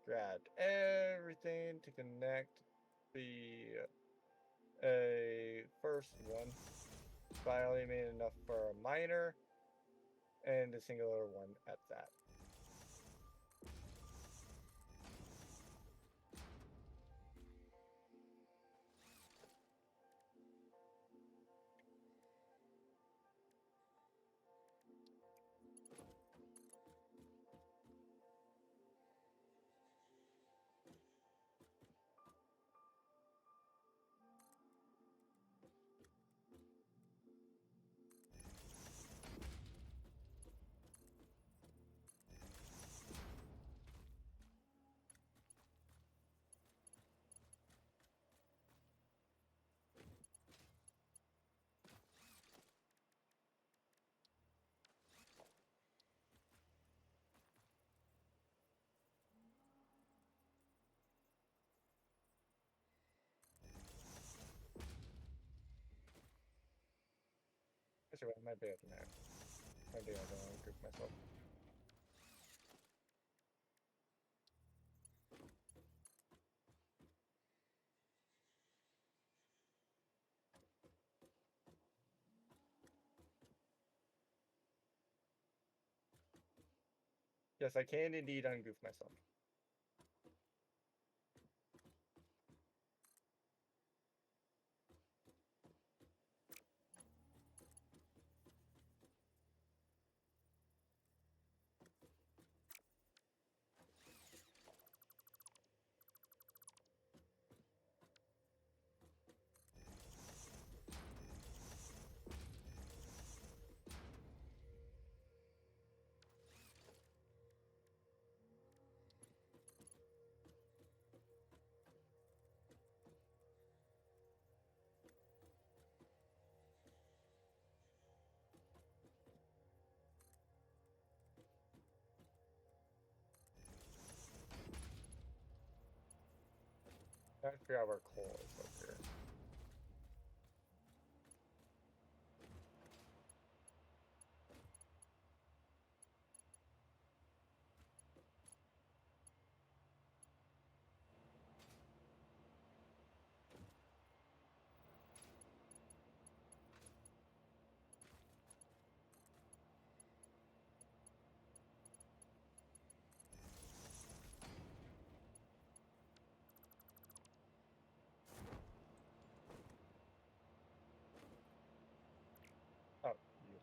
[SPEAKER 1] grabbed everything to connect the first one, but I only made enough for a minor and a singular one at that. Actually, I might be at the map. Maybe I don't group myself. Yes, I can indeed ungoof myself. I figure out where coal is up here. Oh, you.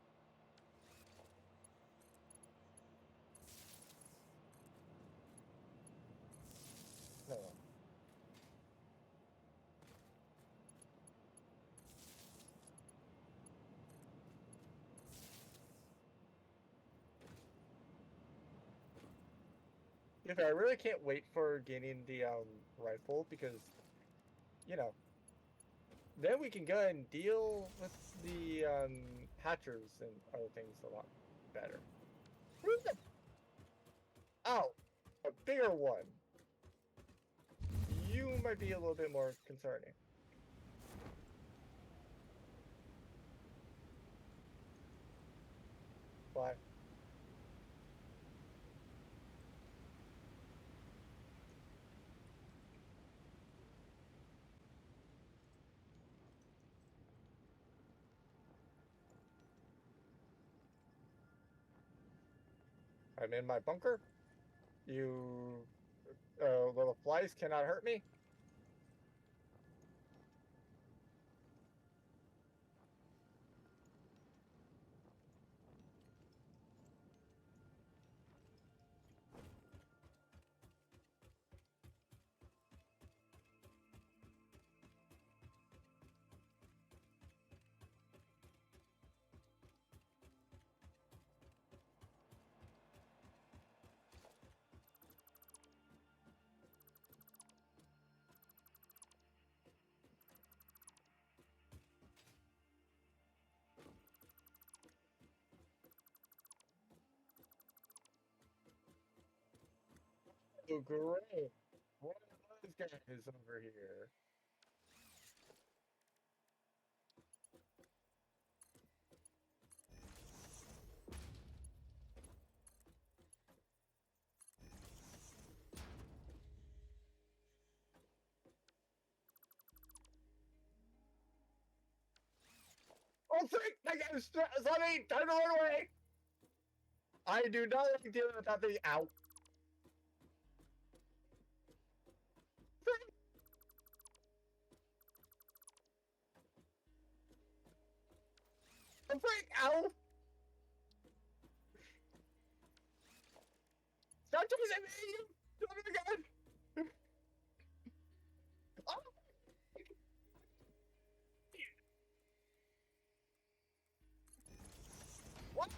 [SPEAKER 1] No, no. If I really can't wait for getting the rifle because, you know, then we can go ahead and deal with the hatchers and other things a lot better. Where's the Oh, a bigger one. You might be a little bit more concerning. Why? I'm in my bunker. You little flies cannot hurt me. Oh, great. What are those guys over here? Oh, frick! That guy was Sonny! Time to run away! I do not like dealing with that thing. Ow. Frick! Oh, frick! Ow! Stop chasing me! You son of a gun! Oh, what?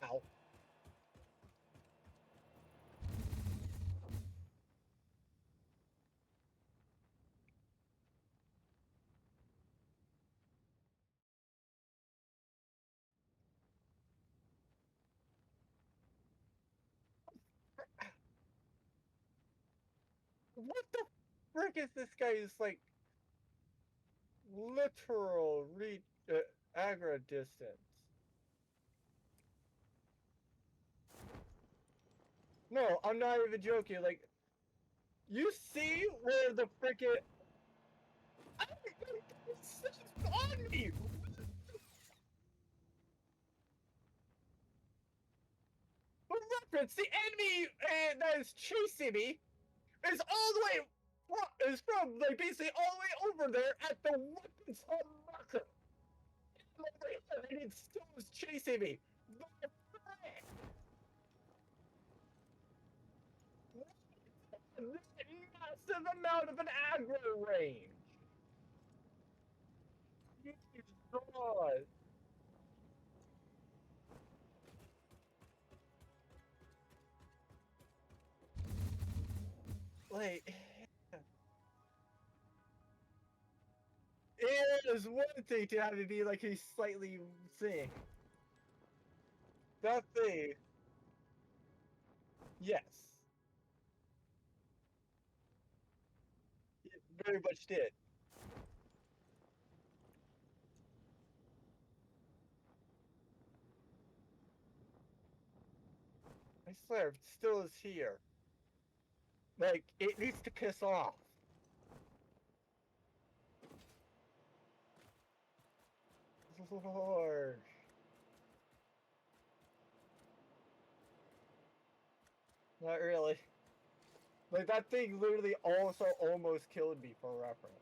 [SPEAKER 1] Ow. What the frick is this guy's, like, literal aggro distance? No, I'm not even joking. Like, you see where the frickin' it's on me! For reference, the enemy that is chasing me is all the way is from like basically all the way over there at the weapons hub marker. And it still is chasing me. The frick? This massive amount of an aggro range. God. Like, it is one thing to have it be like a slightly thing. That thing, yes, it very much did. I swear, it still is here. Like, it needs to piss off. Lord. Not really. Like, that thing literally also almost killed me for reference.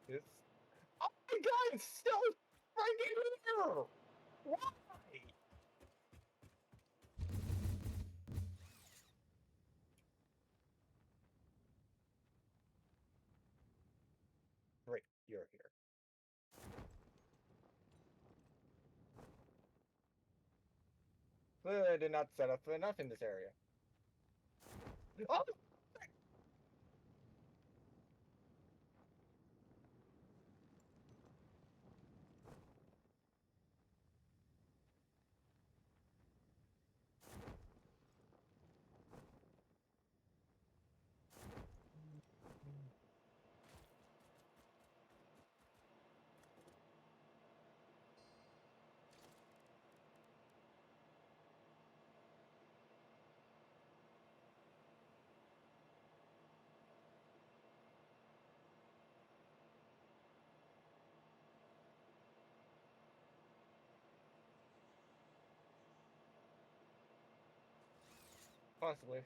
[SPEAKER 1] It's... Oh my god, it's still freaking here! Why? Great, you're here. Clearly I did not set up enough in this area. Oh! Possibly.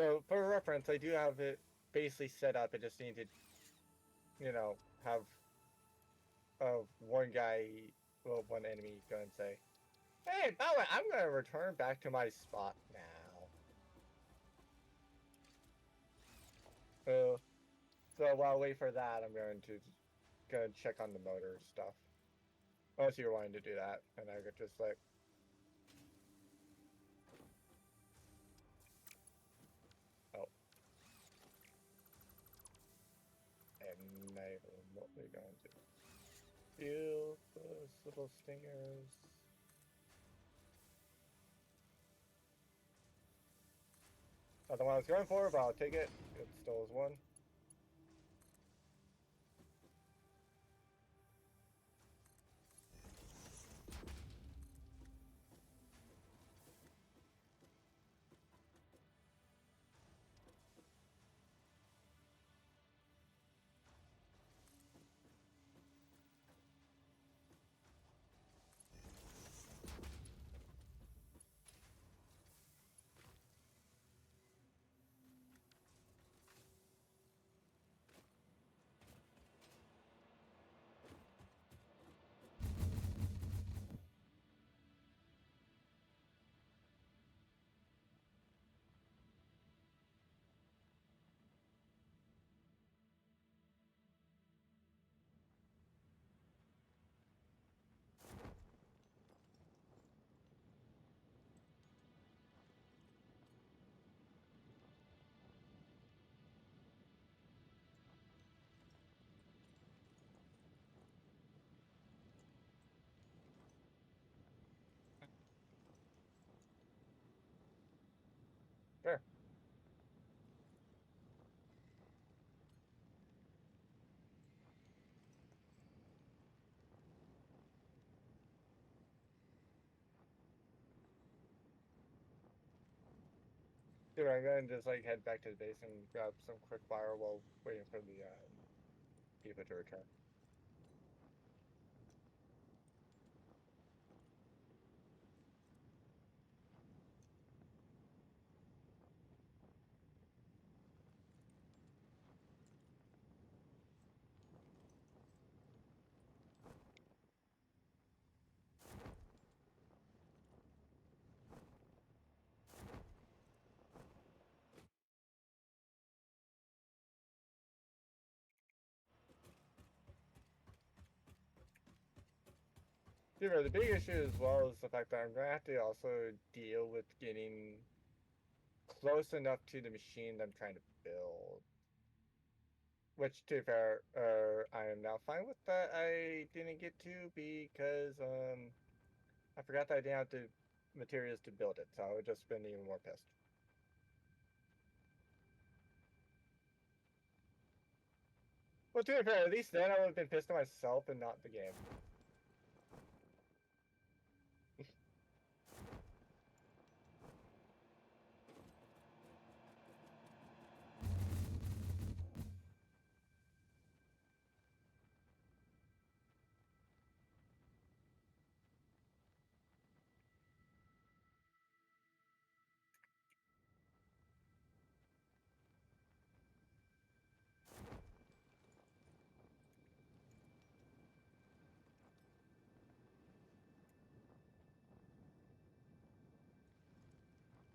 [SPEAKER 1] So for reference, I do have it basically set up. I just need to, have one guy, well, one enemy go and say, "Hey, by the way, I'm gonna return back to my spot now." So while I wait for that, I'm going to go and check on the motor stuff. Unless you're wanting to do that, and I could just like, oh, and I remotely going to feel those little stingers. Not the one I was going for, but I'll take it. It still is one. Sure. Dude, I'm gonna just like head back to the base and grab some quick fire while waiting for the people to return. Dude, the big issue as well is the fact that I'm gonna have to also deal with getting close enough to the machine that I'm trying to build. Which, to be fair, I am now fine with that. I didn't get to because I forgot that I didn't have the materials to build it, so I would just been even more pissed. Well, to be fair, at least then I would have been pissed at myself and not the game.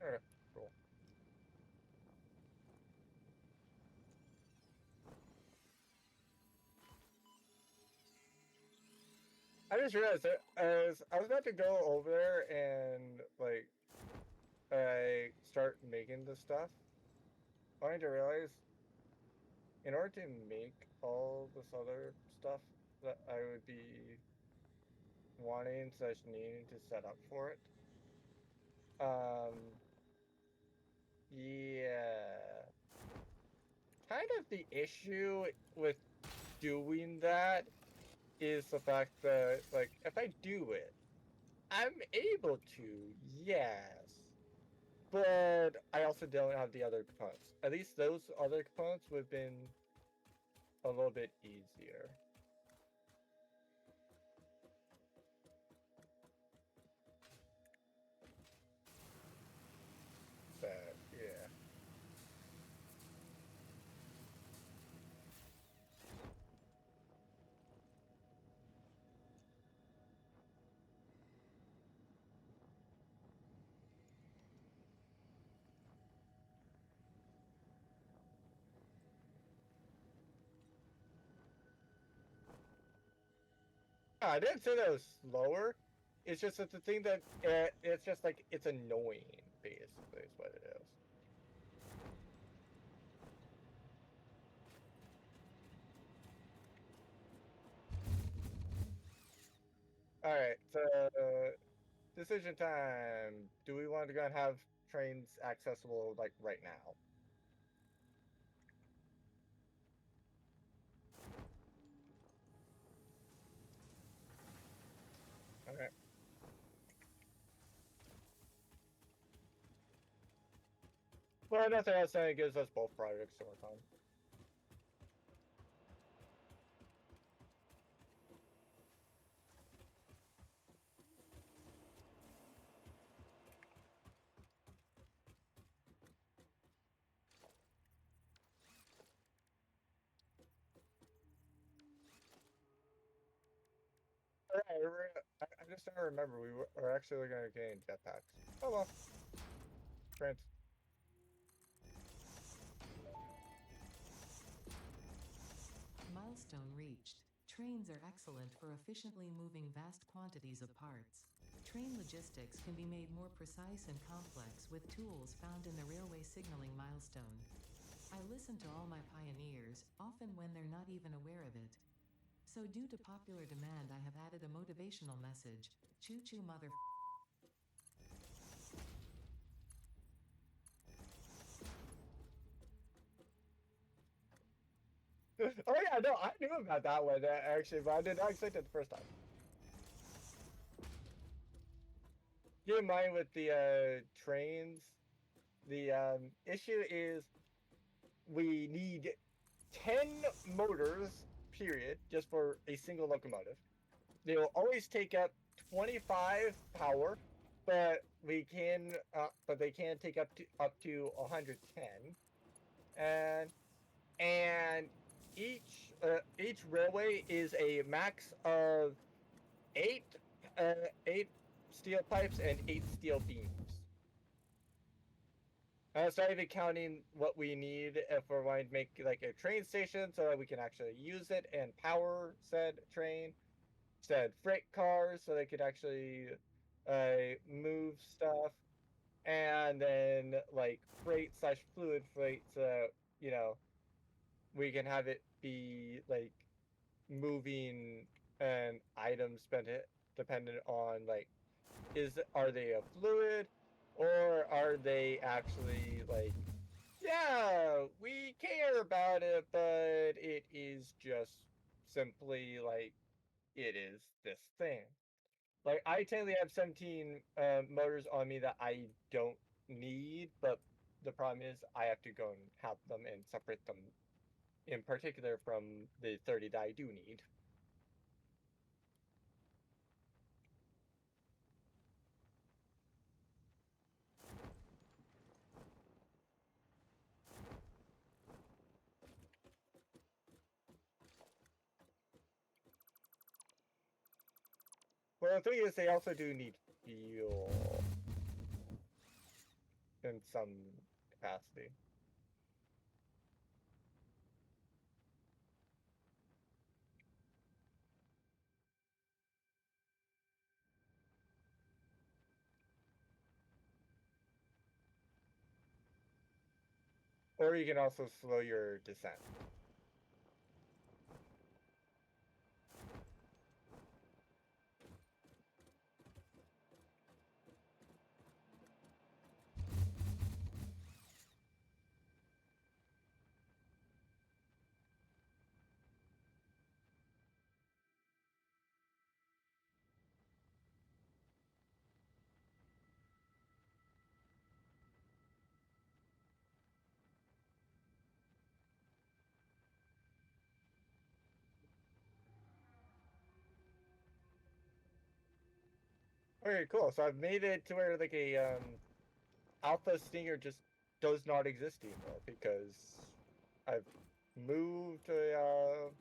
[SPEAKER 1] Alright, cool. I just realized that as I was about to go over there and like I start making the stuff, only to realize in order to make all this other stuff that I would be wanting slash needing to set up for it. Um, yeah. Kind of the issue with doing that is the fact that, like, if I do it, I'm able to, yes. But I also don't have the other components. At least those other components would have been a little bit easier. But, yeah. I didn't say that it was slower. It's just that the thing that it's just like it's annoying, basically, is what it is. All right, so decision time. Do we want to go and have trains accessible like right now? Okay. Well, nothing else saying it gives us both projects to work on. Alright, I just don't remember. We were actually going to gain jetpacks. Oh well. Trains.
[SPEAKER 2] Milestone reached. Trains are excellent for efficiently moving vast quantities of parts. Train logistics can be made more precise and complex with tools found in the railway signaling milestone. I listen to all my pioneers, often when they're not even aware of it. So, due to popular demand, I have added a motivational message: choo choo mother.
[SPEAKER 1] Oh yeah, no, I knew about that one actually, but I did not expect it the first time. Keep in mind with the trains, the issue is we need 10 motors, period, just for a single locomotive. They will always take up 25 power, but they can take up to 110. And each railway is a max of eight eight steel pipes and 8 steel beams. It's not even counting what we need if we're wanting to make like a train station so that we can actually use it and power said train, said freight cars so they could actually move stuff, and then like freight slash fluid freight, so you know we can have it be like moving an item spent it dependent on like are they a fluid or are they actually like, yeah, we care about it, but it is just simply like it is this thing. Like I technically have 17 motors on me that I don't need, but the problem is I have to go and have them and separate them in particular from the 30 that I do need. Well, the thing is, they also do need fuel in some capacity. Or you can also slow your descent. Okay, cool. So I've made it to where like a alpha stinger just does not exist anymore because I've moved to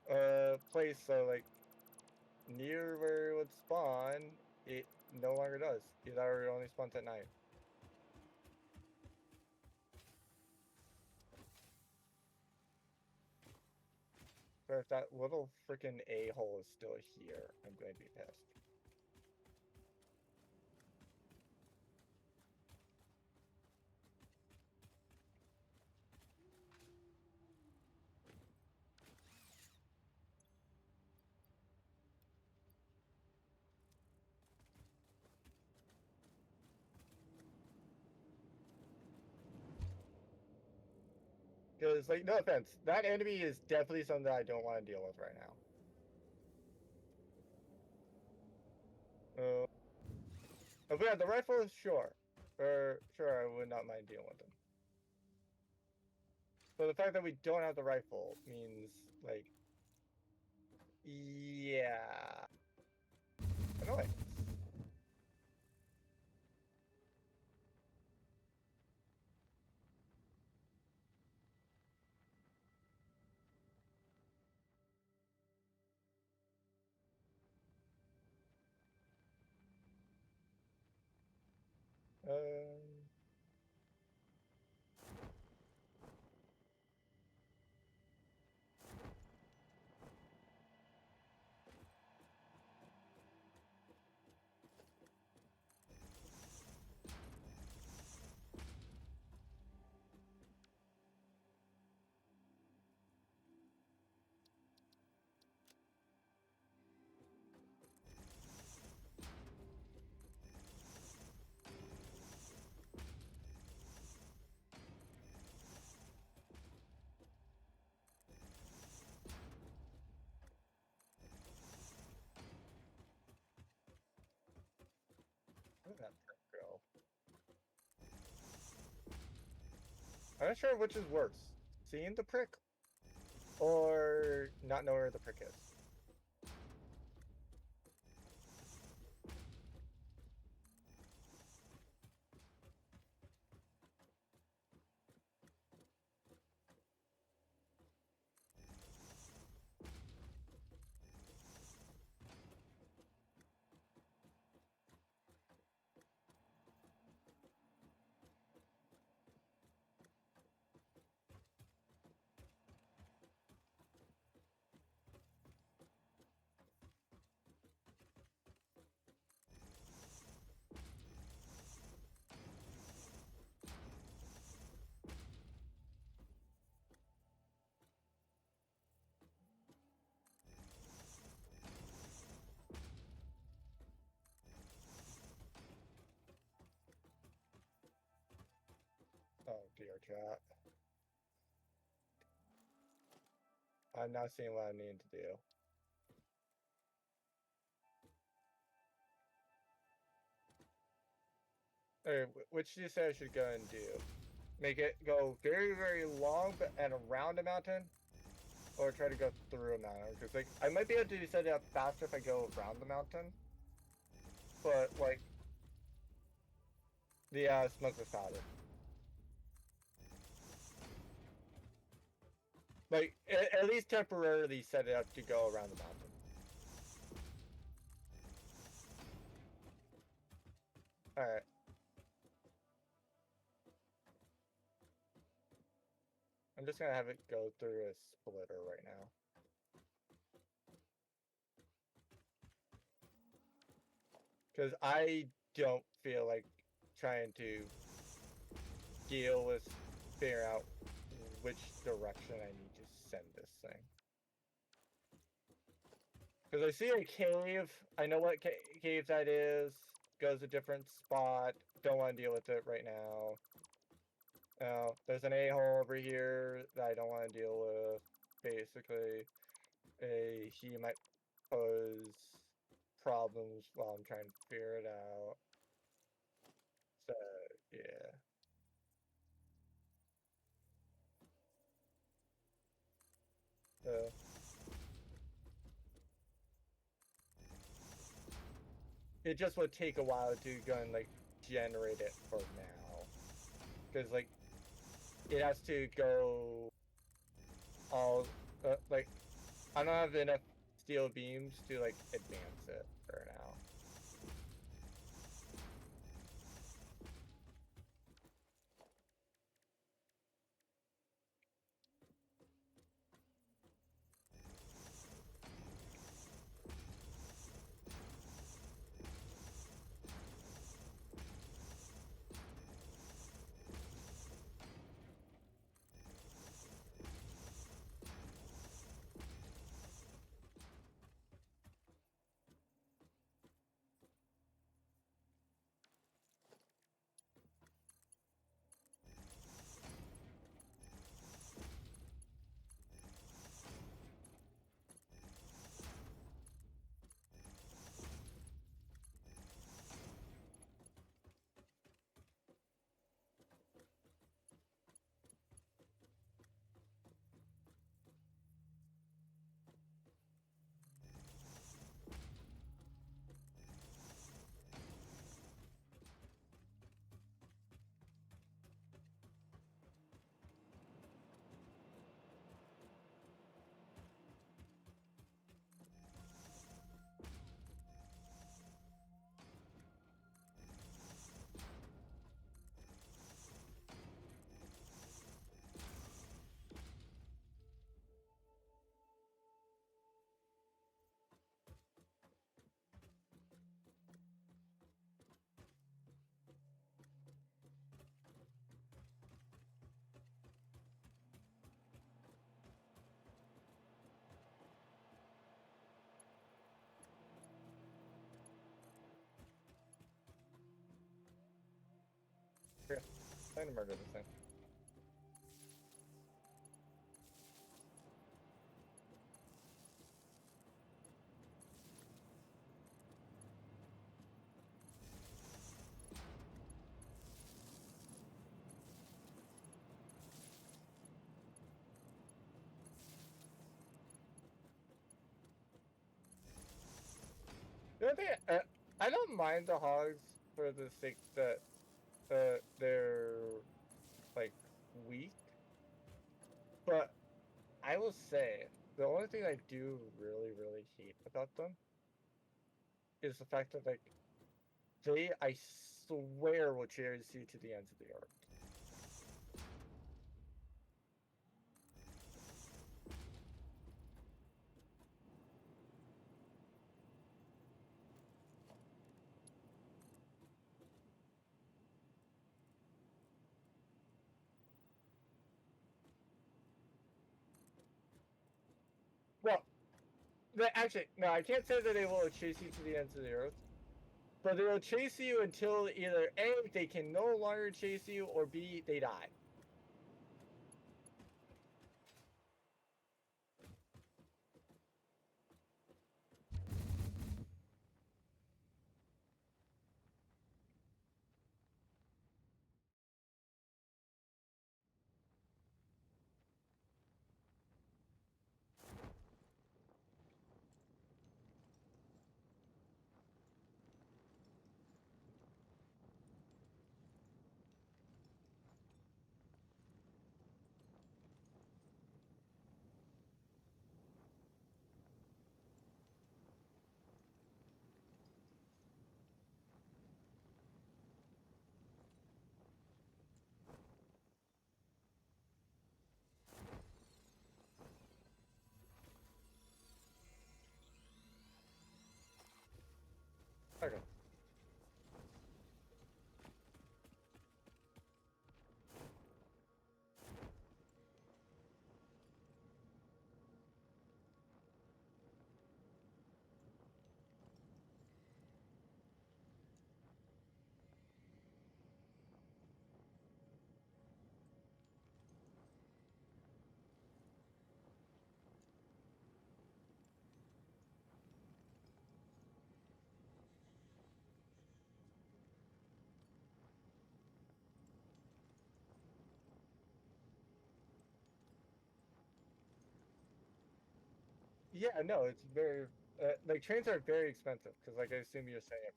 [SPEAKER 1] a place so like near where it would spawn, it no longer does. It only spawns at night. But if that little freaking a-hole is still here, I'm going to be pissed. Because, like, no offense, that enemy is definitely something that I don't want to deal with right now. If we had the rifle, sure. Sure, I would not mind dealing with them. But the fact that we don't have the rifle means, like, yeah, annoying. Um, where did that prick go? I'm not sure which is worse, seeing the prick or not knowing where the prick is. Oh dear chat. I'm not seeing what I need to do. Alright, which do you say I should go and do? Make it go very, very long but and around a mountain? Or try to go through a mountain? Because, like, I might be able to set it up faster if I go around the mountain. But, like, the smokeless powder. Like, at least temporarily set it up to go around the mountain. Alright. I'm just gonna have it go through a splitter right now. Because I don't feel like trying to deal with figuring out which direction I need to send this thing. Because I see a cave. I know what cave that is. Goes a different spot. Don't want to deal with it right now. Now, there's an a-hole over here that I don't want to deal with. Basically, he might pose problems while I'm trying to figure it out. So, yeah. So, it just would take a while to go and, like, generate it for now. Because, like, it has to go all, like, I don't have enough steel beams to, like, advance it for now. Yeah, trying to murder this thing. The other thing, I don't mind the hogs for the sake that they're like weak, but I will say the only thing I do really hate about them is the fact that like they, I swear, will chase you to the ends of the earth. Well, actually, no, I can't say that they will chase you to the ends of the earth, but they will chase you until either A, they can no longer chase you, or B, they die. Okay. Yeah, no, it's very like trains are very expensive because, like, I assume you're saying.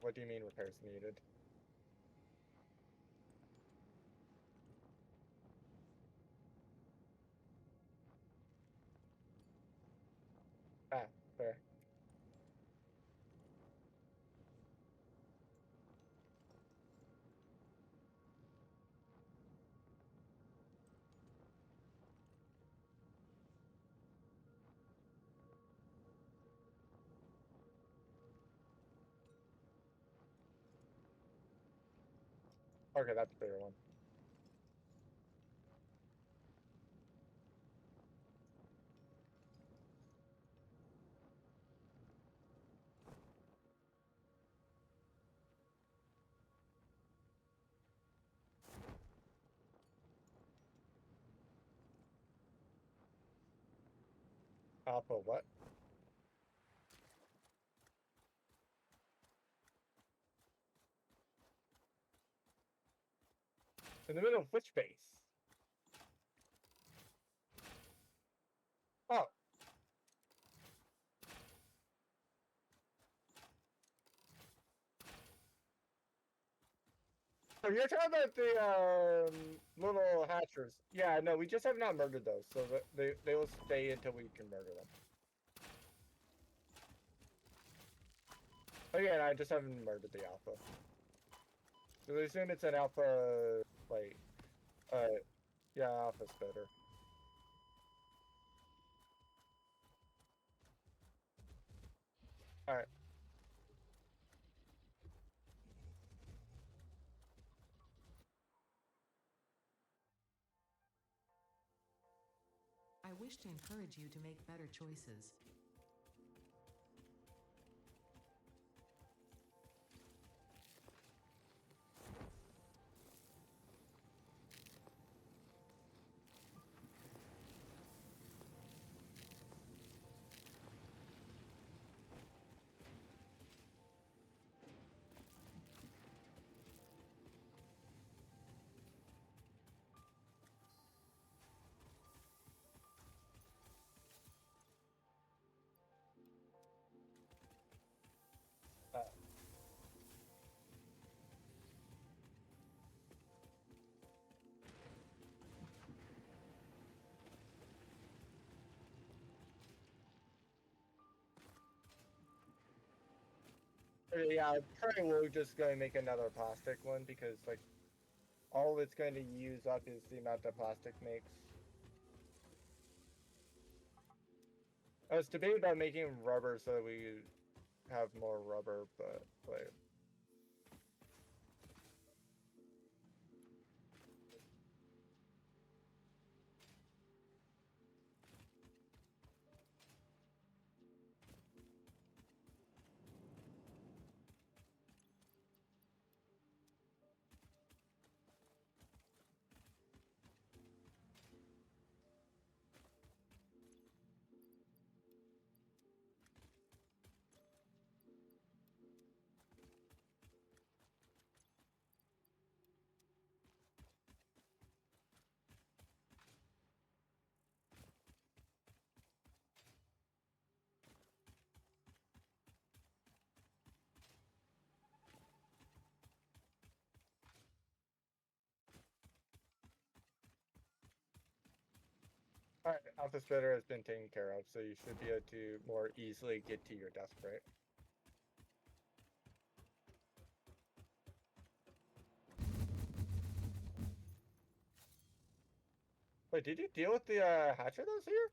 [SPEAKER 1] What do you mean repairs needed? Ah, fair. Okay, that's a bigger one. Alpha what? In the middle of which base? Oh, so you're talking about the little hatchers. Yeah, no, we just have not murdered those, so they will stay until we can murder them. Again, I just haven't murdered the alpha. So I assume it's an alpha, like, uh, yeah, alpha's better. Alright.
[SPEAKER 2] wish to encourage you to make better choices.
[SPEAKER 1] Uh, yeah, probably will just go and make another plastic one because like all it's going to use up is the amount that plastic makes. I was debating about making rubber so that we have more rubber, but like alright, Alpha Splitter has been taken care of, so you should be able to more easily get to your desk, right? Wait, did you deal with the hatcher that's here?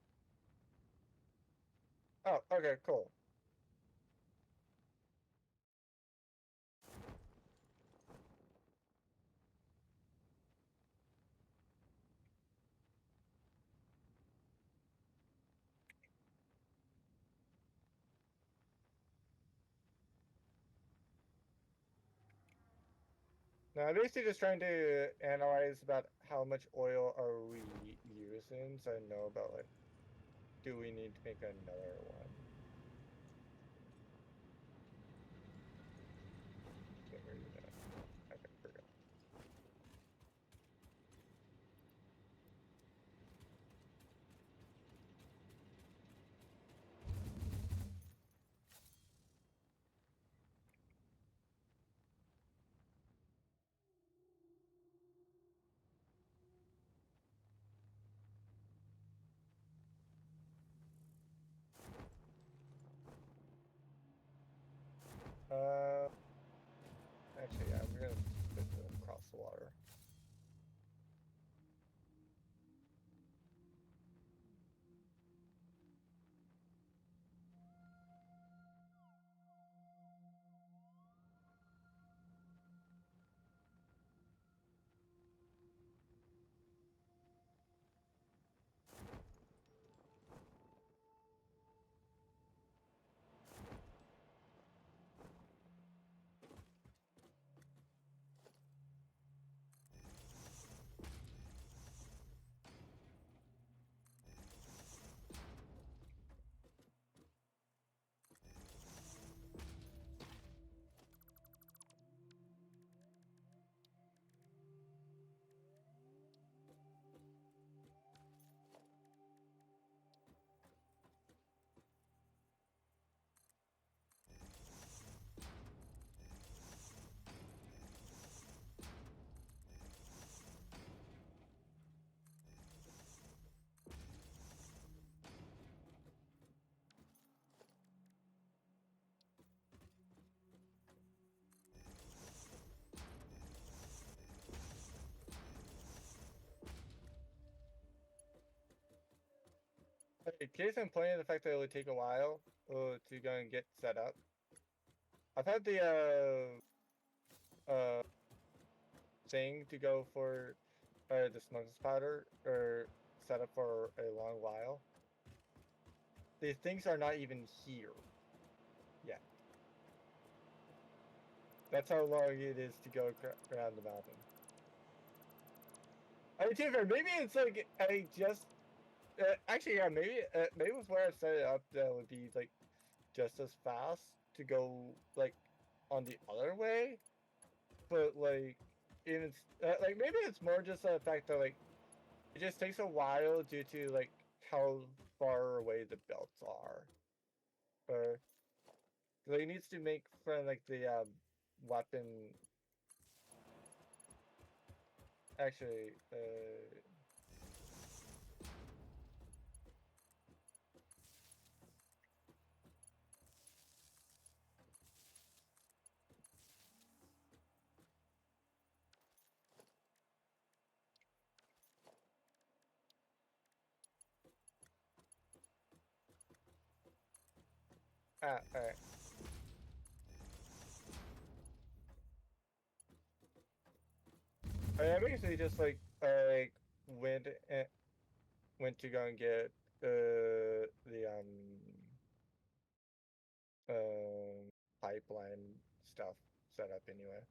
[SPEAKER 1] Oh, okay, cool. Now I'm basically just trying to analyze about how much oil are we using, so I know about like, do we need to make another one? Get rid of that. Okay, forgot. Uh, actually, yeah, we're gonna split them across the water. Hey, case in point of the fact that it would take a while to go and get set up. I've had the thing to go for the smokeless powder or set up for a long while. These things are not even here yet. That's how long it is to go around the mountain. I mean, to be fair, maybe it's like I just actually, yeah, maybe with where I set it up, that would be like just as fast to go like on the other way, but like it's like maybe it's more just the fact that like it just takes a while due to like how far away the belts are, or like it needs to make for like the weapon. Actually, all right. I basically just like went to go and get the pipeline stuff set up anyway.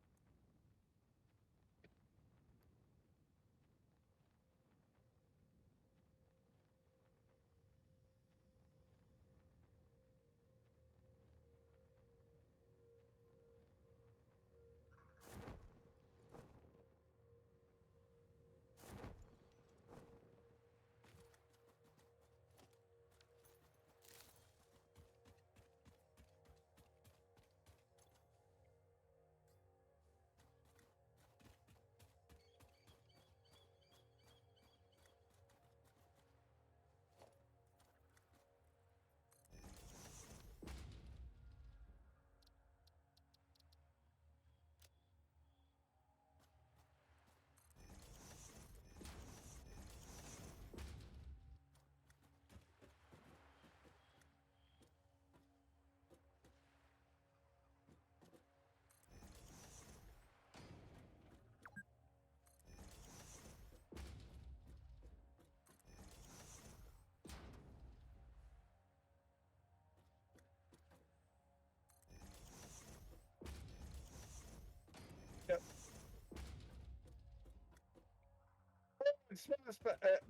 [SPEAKER 1] Yep.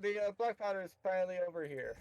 [SPEAKER 1] The black powder is finally over here.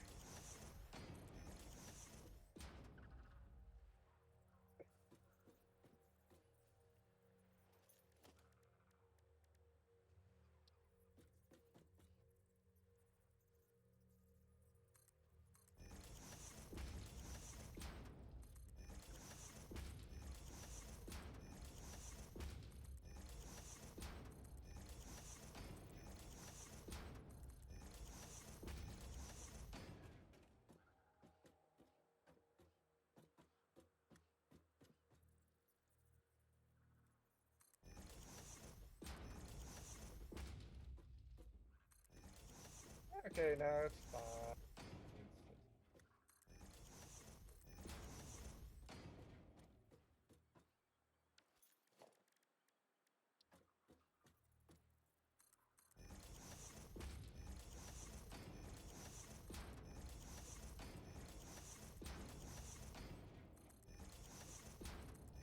[SPEAKER 1] Okay, now it's fine.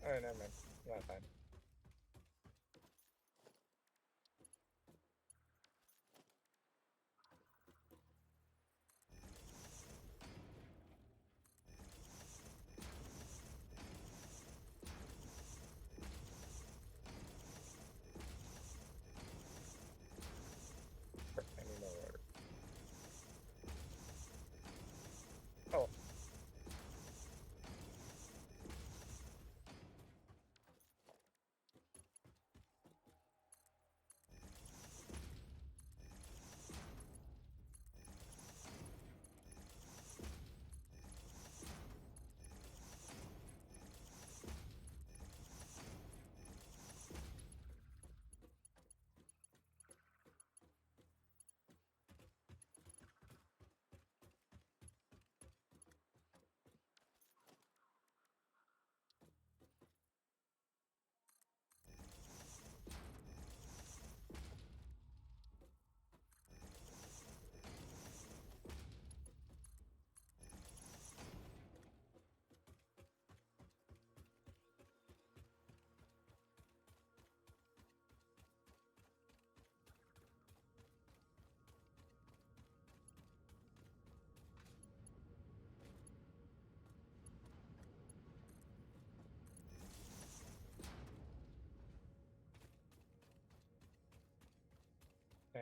[SPEAKER 1] Oh, never mind. Yeah, fine. I need more water. Oh,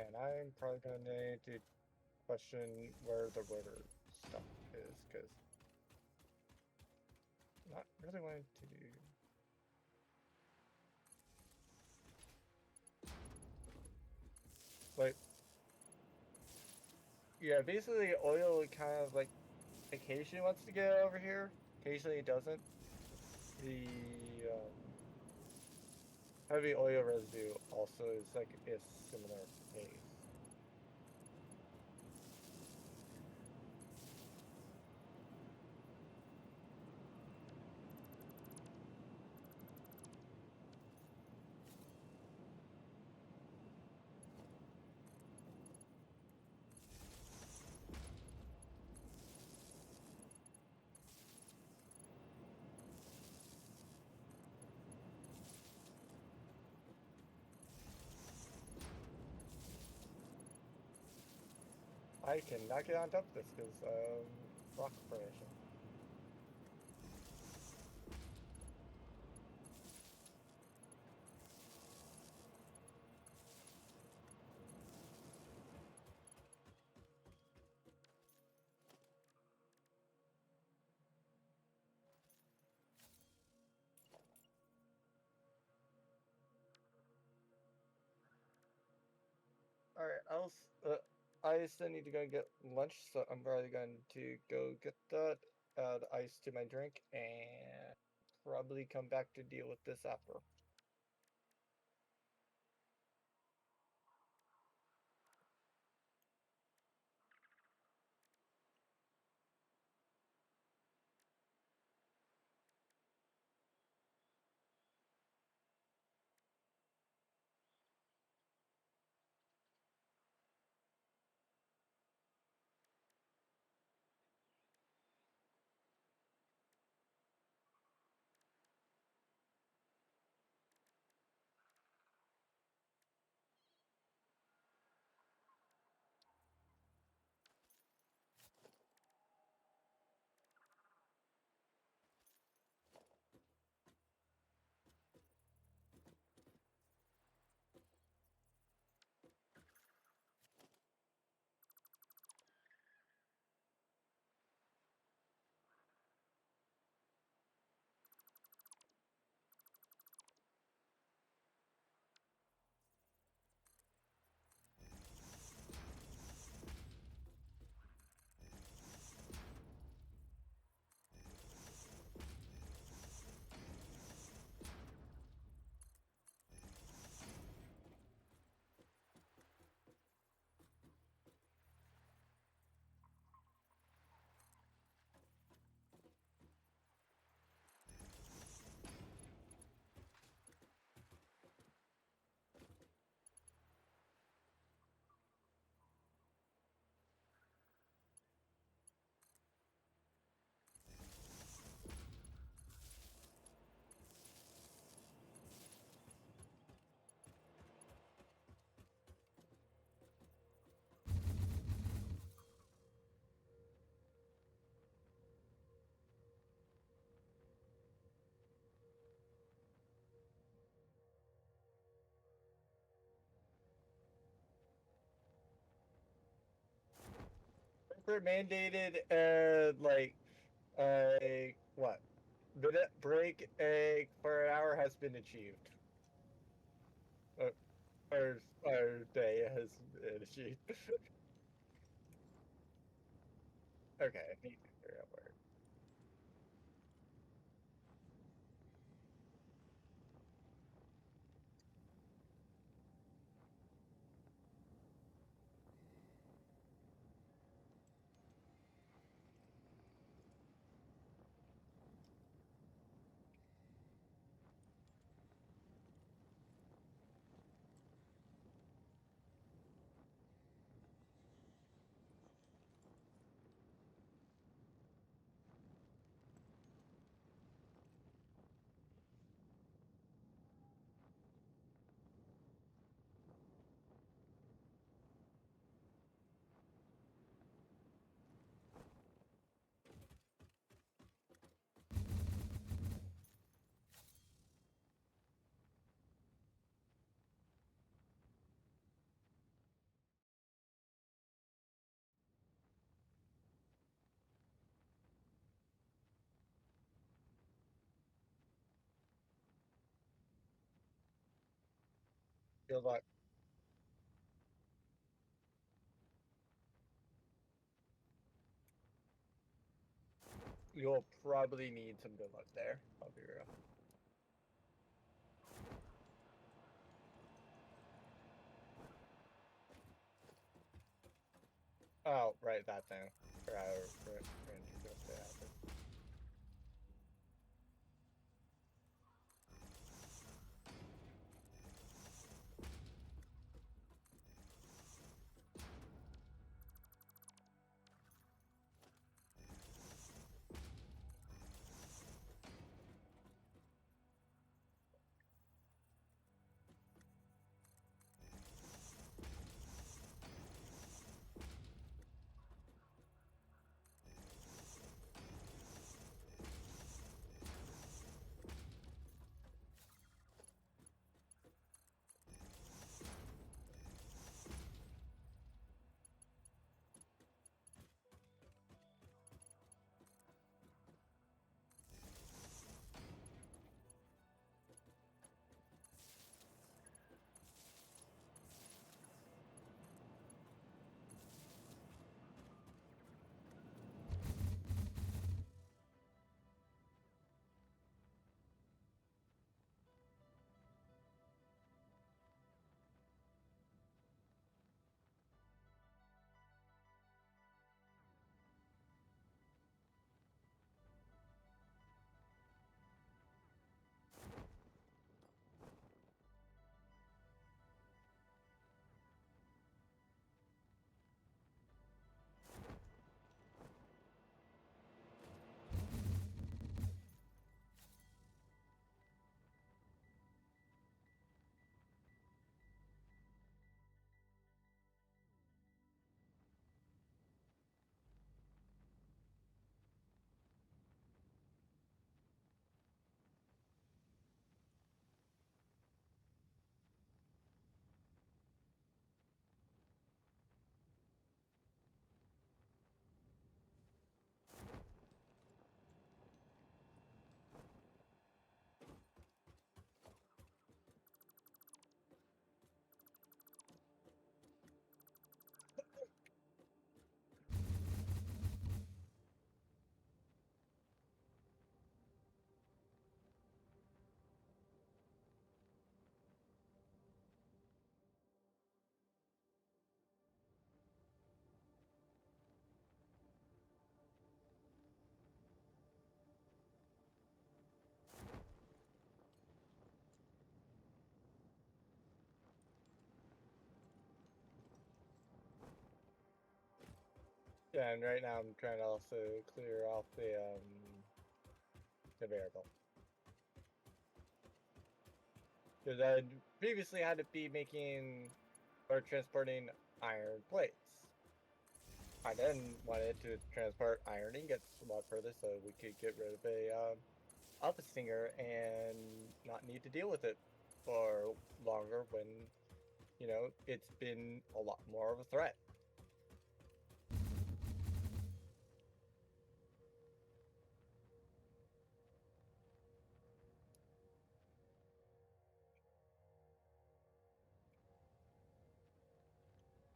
[SPEAKER 1] and I'm probably gonna need to question where the rotor stuff is, because not really wanting to do. Like, yeah, basically oil kind of like occasionally wants to get over here, occasionally it doesn't. The heavy oil residue also is like a similar case. I cannot get on top of this because rock formation. All right, I still need to go and get lunch, so I'm probably going to go get that, add ice to my drink, and probably come back to deal with this after. We're mandated, like, what? Minute break for an hour has been achieved. Uh, our day has been achieved. Okay, I need to figure out where. Good luck. You'll probably need some good luck there. I'll be real. Oh, right, that thing. Or how range is gonna stay happen. Yeah, and right now I'm trying to also clear off the variable. Because I previously had to be making or transporting iron plates. I then wanted to transport iron ingots a lot further so we could get rid of a alpha stinger and not need to deal with it for longer when, it's been a lot more of a threat.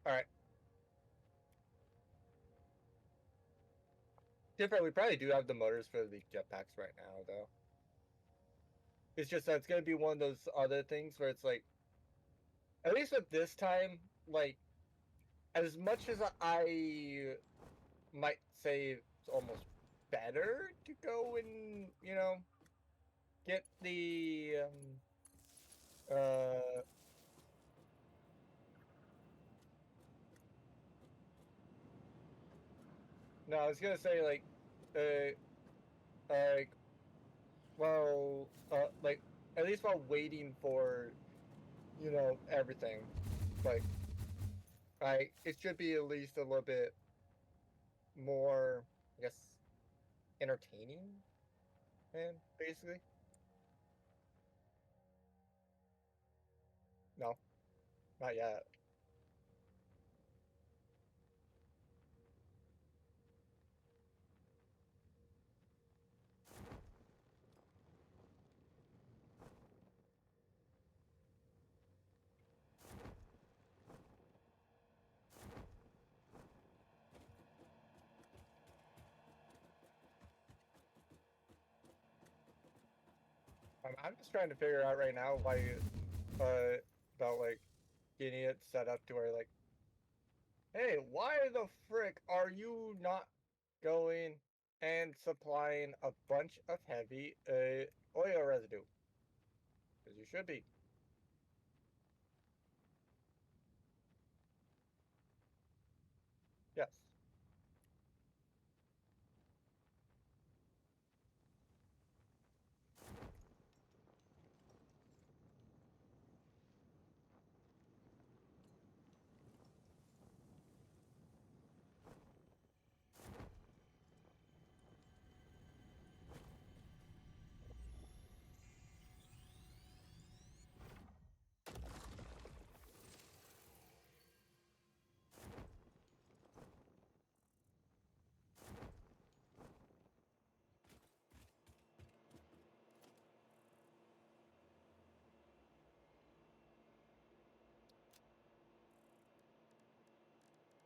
[SPEAKER 1] Alright. Different, we probably do have the motors for the jetpacks right now, though. It's just that it's gonna be one of those other things where it's like, at least with this time, like, as much as I might say it's almost better to go and, get the, uh, no, I was gonna say, like, well, like, at least while waiting for, everything, like, it should be at least a little bit more, I guess, entertaining, man, basically. No, not yet. I'm just trying to figure out right now why about like getting it set up to where like, hey, why the frick are you not going and supplying a bunch of heavy oil residue? Because you should be. Yes.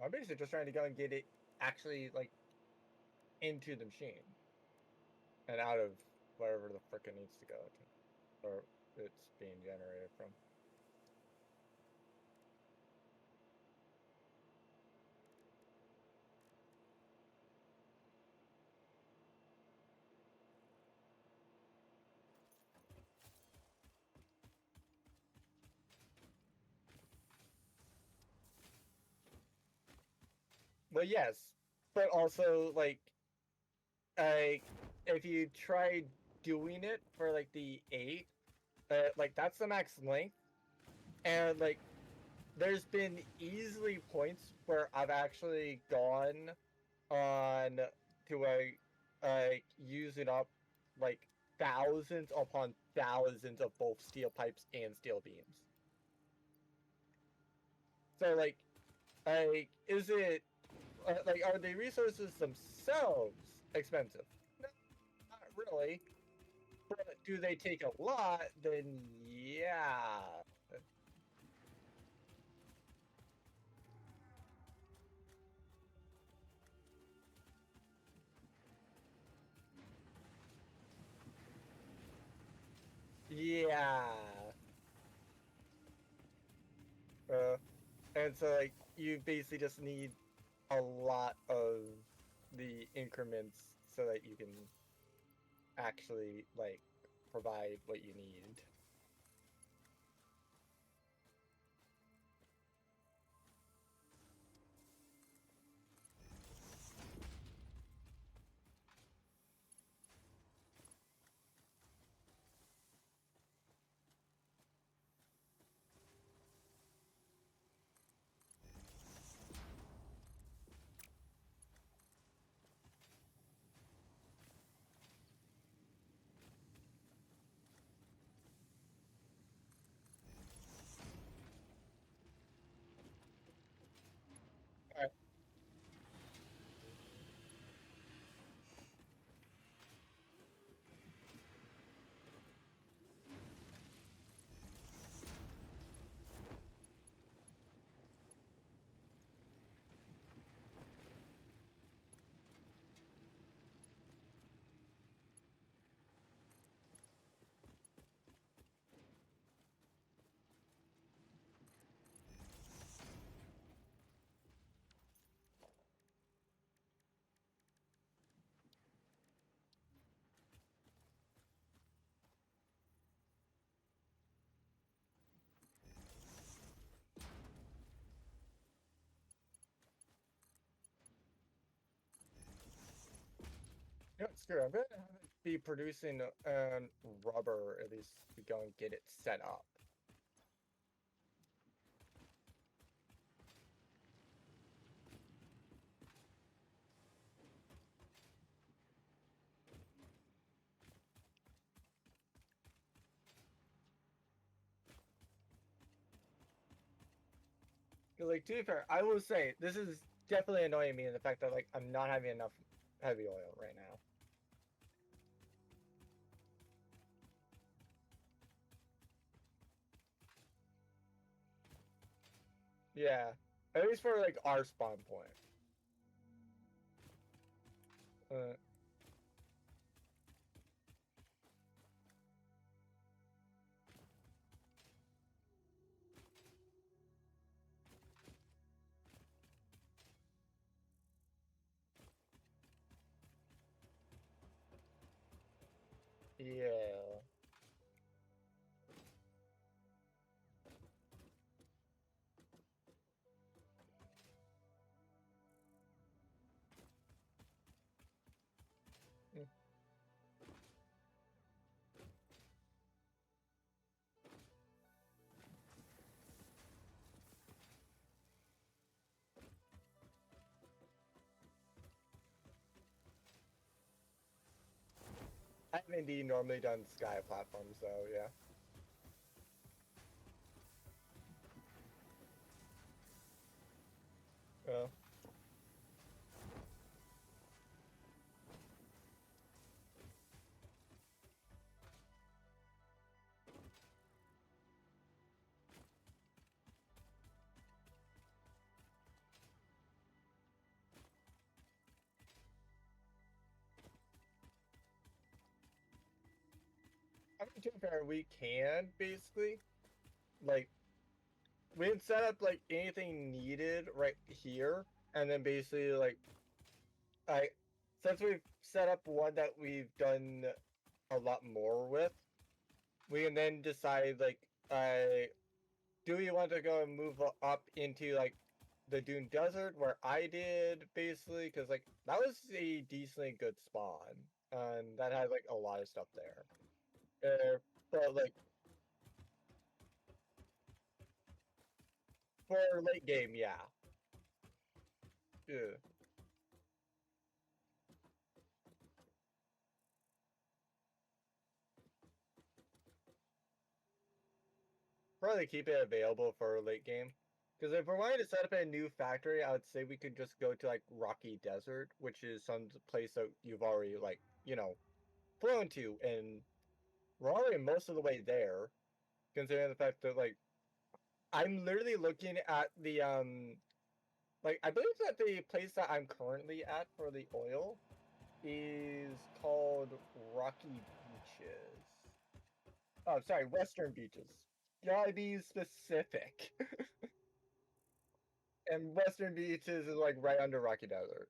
[SPEAKER 1] I'm basically just trying to go and get it actually like into the machine and out of wherever the frick it needs to go to, or it's being generated from. Well, yes, but also like if you try doing it for like the 8, like that's the max length, and like there's been easily points where I've actually gone on to using up like thousands upon thousands of both steel pipes and steel beams. So like is it like are the resources themselves expensive? No, not really. But do they take a lot? Then yeah. Yeah. Uh, and so like you basically just need a lot of the increments so that you can actually like provide what you need. Alright. You know, screw it. I'm gonna have it be producing rubber, at least to go and get it set up. Because like to be fair, I will say this is definitely annoying me in the fact that like I'm not having enough heavy oil right now. Yeah. At least for like our spawn point. Uh, Yeah. Mm. I've indeed normally done sky platforms though, yeah. Well, I mean, to be fair, we can basically like we can set up like anything needed right here, and then basically like I since we've set up one that we've done a lot more with, we can then decide like do we want to go and move up into like the Dune Desert where I did basically because like that was a decently good spawn and that had like a lot of stuff there. But like for late game, yeah. Yeah. Probably keep it available for late game. Because if we're wanting to set up a new factory, I would say we could just go to like Rocky Desert, which is some place that you've already like, flown to, and we're already most of the way there, considering the fact that like I'm literally looking at the like I believe that the place that I'm currently at for the oil is called Rocky Beaches. Oh, sorry, Western Beaches. Gotta be specific. And Western Beaches is like right under Rocky Desert.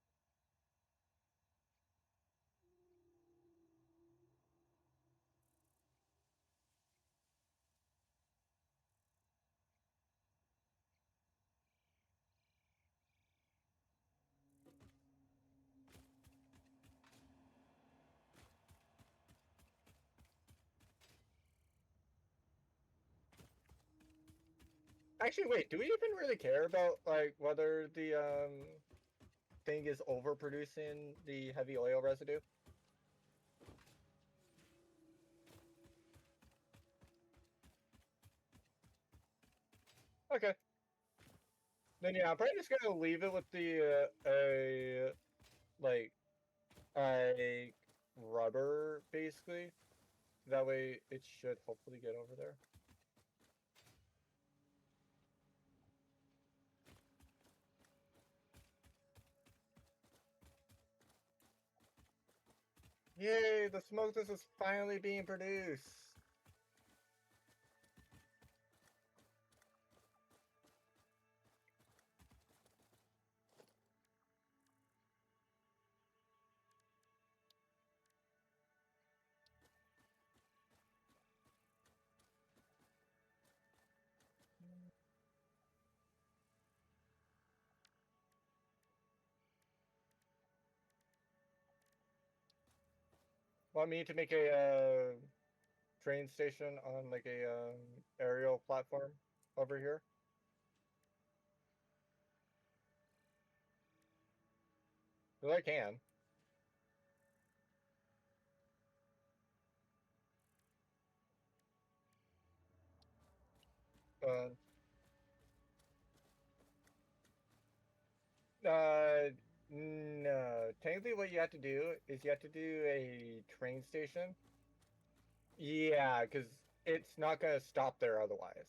[SPEAKER 1] Actually, wait, do we even really care about like whether the thing is overproducing the heavy oil residue? Okay. Then yeah, I'm probably just gonna leave it with the like a rubber basically. That way it should hopefully get over there. Yay, the smokeless is finally being produced. Want me to make a train station on like a aerial platform over here? Well, I can. Uh, no. Technically, what you have to do is you have to do a train station. Yeah, because it's not going to stop there otherwise.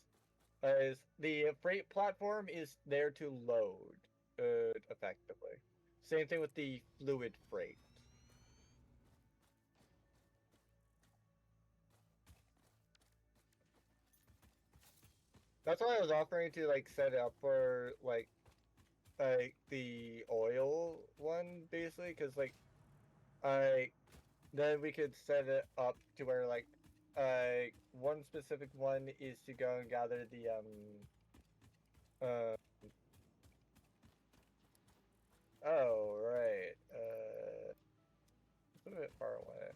[SPEAKER 1] As the freight platform is there to load, effectively. Same thing with the fluid freight. That's why I was offering to like set it up for like the oil one basically, because like I then we could set it up to where like one specific one is to go and gather the uh oh right it's a bit far away.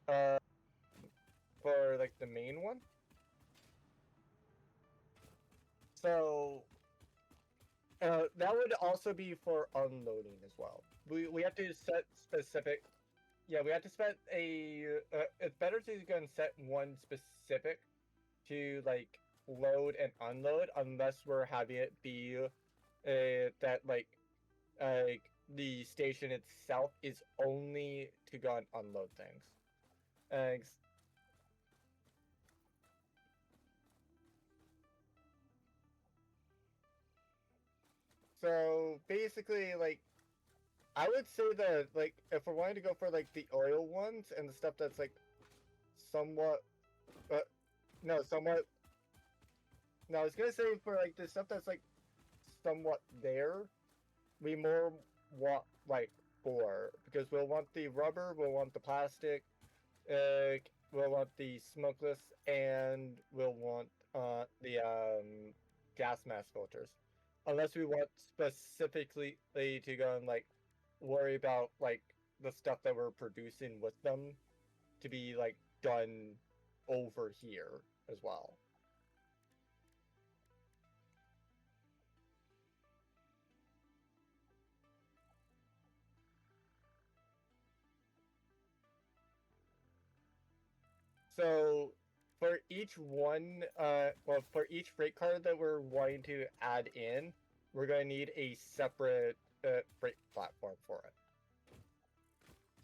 [SPEAKER 1] Uh for like the main one. So that would also be for unloading as well. We have to set specific. Yeah, we have to set a. It's better to go and set one specific to like load and unload, unless we're having it be that like the station itself is only to go and unload things. Uh, so basically, like I would say that like if we're wanting to go for like the oil ones and the stuff that's like somewhat, uh, no, somewhat. No, I was gonna say for like the stuff that's like somewhat there, we more want like four because we'll want the rubber, we'll want the plastic, we'll want the smokeless, and we'll want the gas mask filters. Unless we want specifically to go and like worry about like the stuff that we're producing with them to be like done over here as well. So for each one, well, for each freight car that we're wanting to add in, we're going to need a separate freight platform for it.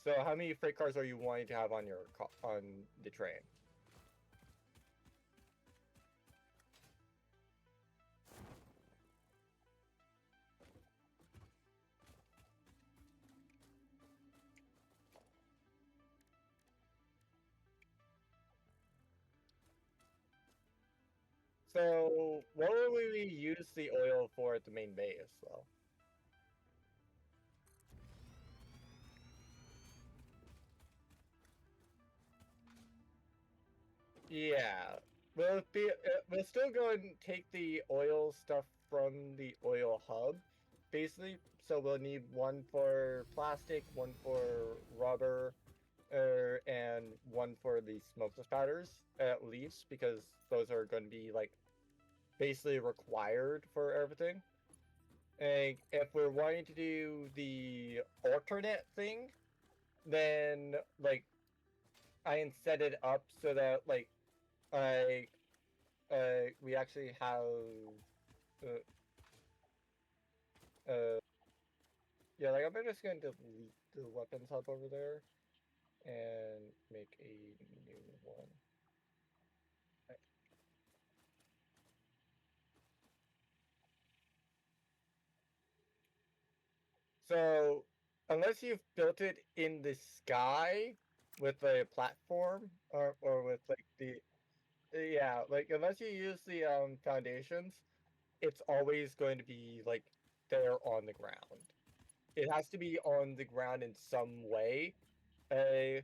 [SPEAKER 1] So how many freight cars are you wanting to have on your on the train? So what will we use the oil for at the main base, though? Yeah, we'll still go and take the oil stuff from the oil hub, basically. So we'll need one for plastic, one for rubber, and one for the smokeless powders at least, because those are going to be like basically required for everything. And if we're wanting to do the alternate thing, then like I can set it up so that like I we actually have uh, uh yeah, like I'm just going to delete the weapons hub over there and make a new one. So unless you've built it in the sky with a platform or with like the yeah, like unless you use the foundations, it's always going to be like there on the ground. It has to be on the ground in some way. Uh,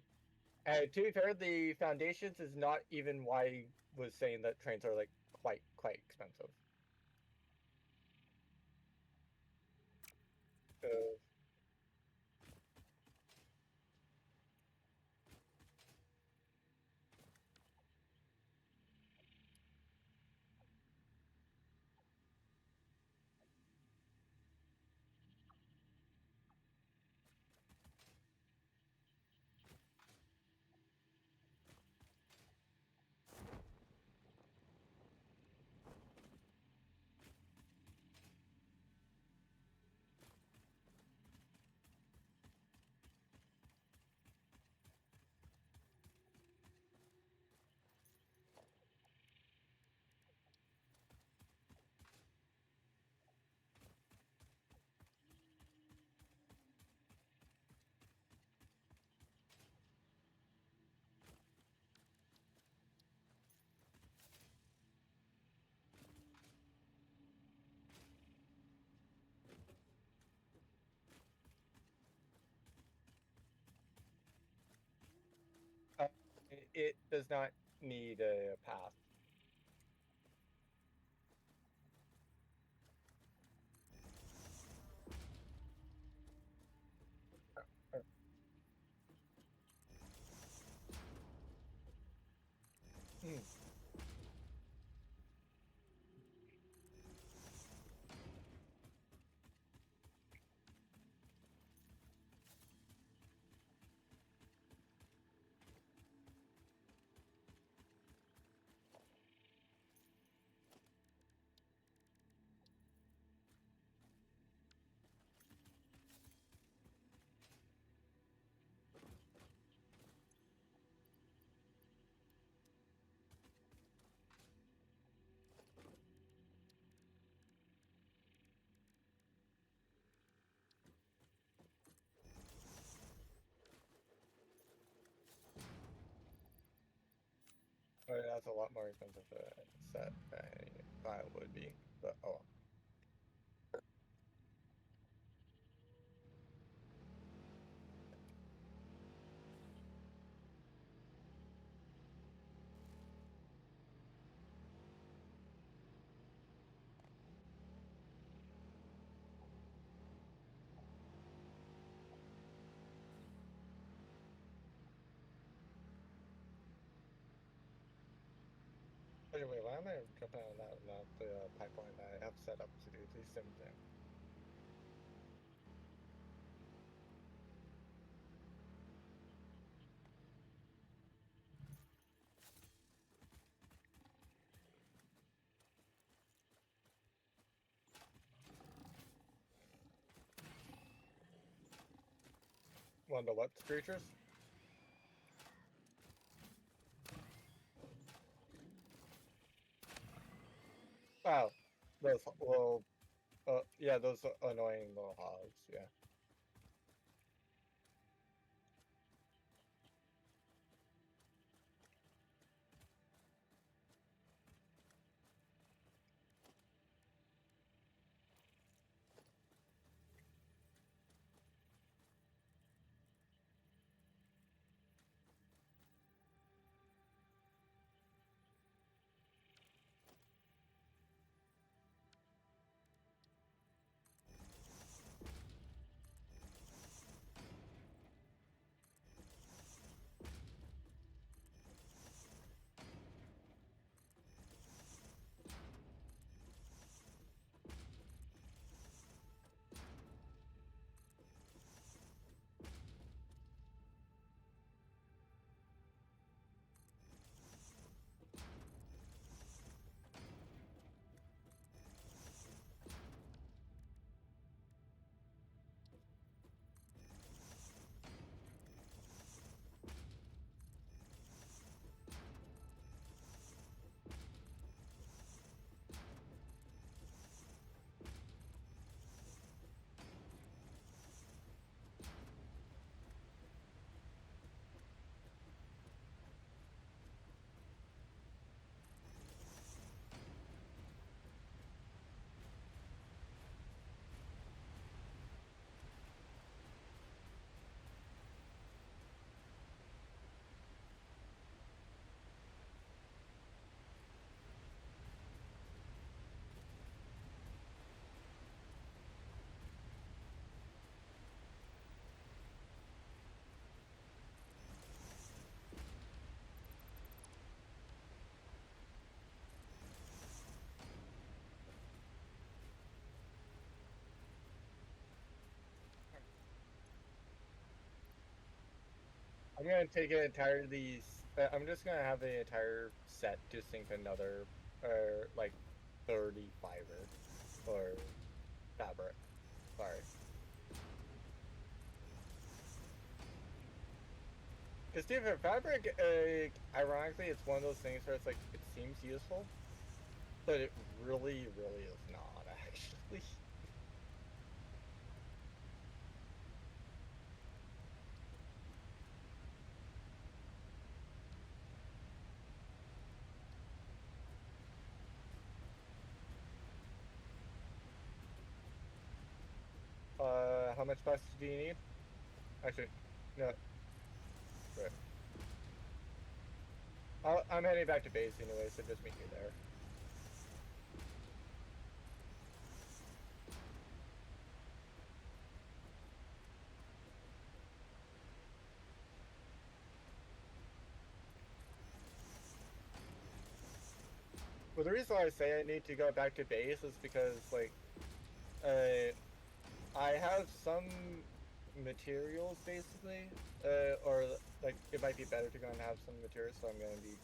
[SPEAKER 1] and to be fair, the foundations is not even why I was saying that trains are like quite expensive. Uh, it does not need a path. Uh, hmm. That's a lot more expensive set than I thought it would be. But oh, anyway, why am I jumping on that, not the pipeline that I have set up to do the same thing? One of the what creatures? Oh, those little, yeah, those annoying little hogs. Yeah. I'm gonna take an entirely. I'm just gonna have the entire set to sync another, like 30 fiber or fabric. Sorry, because different fabric, ironically, it's one of those things where it's like it seems useful, but it really, really is not actually. How much plastic do you need? Actually, no. Right. I'm heading back to base anyway, so just meet me there. Well, the reason why I say I need to go back to base is because, like, uh, I have some materials, basically, or, like, it might be better to go and have some materials, so I'm going to be,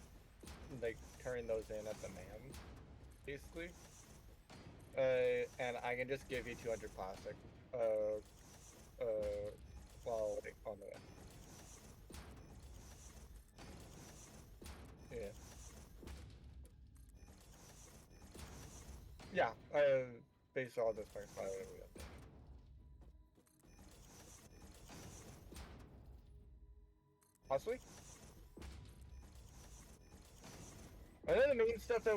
[SPEAKER 1] like, turning those in at the MAM, basically. And I can just give you 200 plastic, while, like, on the way. Yeah. Yeah, based on this first file, we got there. Possibly. And then the main stuff that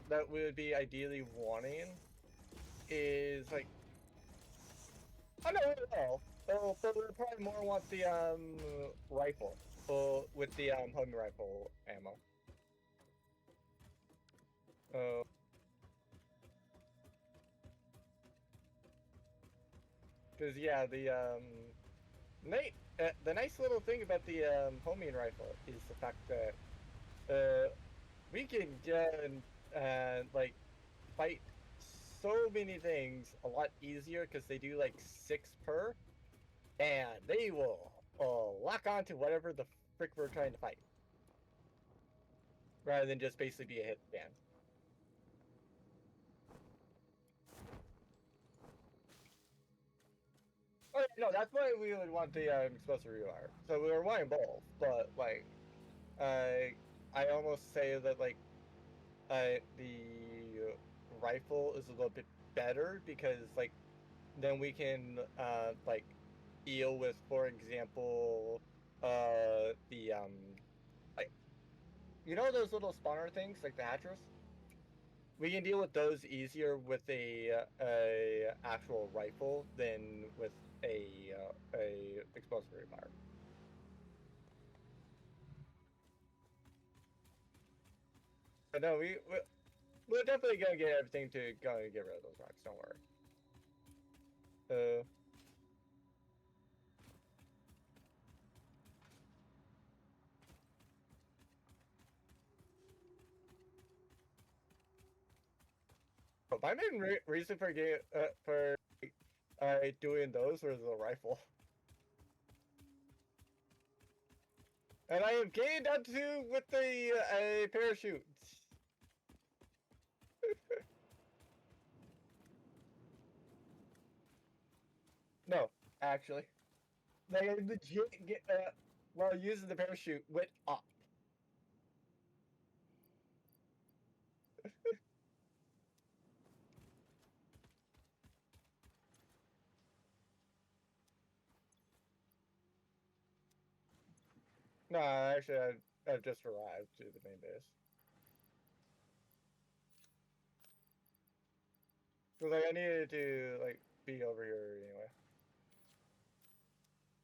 [SPEAKER 1] that we would be ideally wanting is like, I know it will. But we'll probably more want the rifle, with the homing rifle ammo. Uh, cause yeah, the nice little thing about the homing rifle is the fact that we can like fight so many things a lot easier because they do like 6 per, and they will lock onto whatever the frick we're trying to fight, rather than just basically be a hit scan. Oh no, that's why we would want the explosive rewire. So we were wanting both, but like, I almost say that like, the rifle is a little bit better because like then we can like deal with, for example, the like, you know those little spawner things like the hatchers. We can deal with those easier with a actual rifle than with a explosive fire. But no, we're definitely gonna get everything to go and get rid of those rocks. Don't worry. Uh, but my main reason for doing those was the rifle, and I am getting down to with the parachute. No, actually, like I legit get while using the parachute went up. No, actually, I've just arrived to the main base. Cause like I needed to like be over here anyway.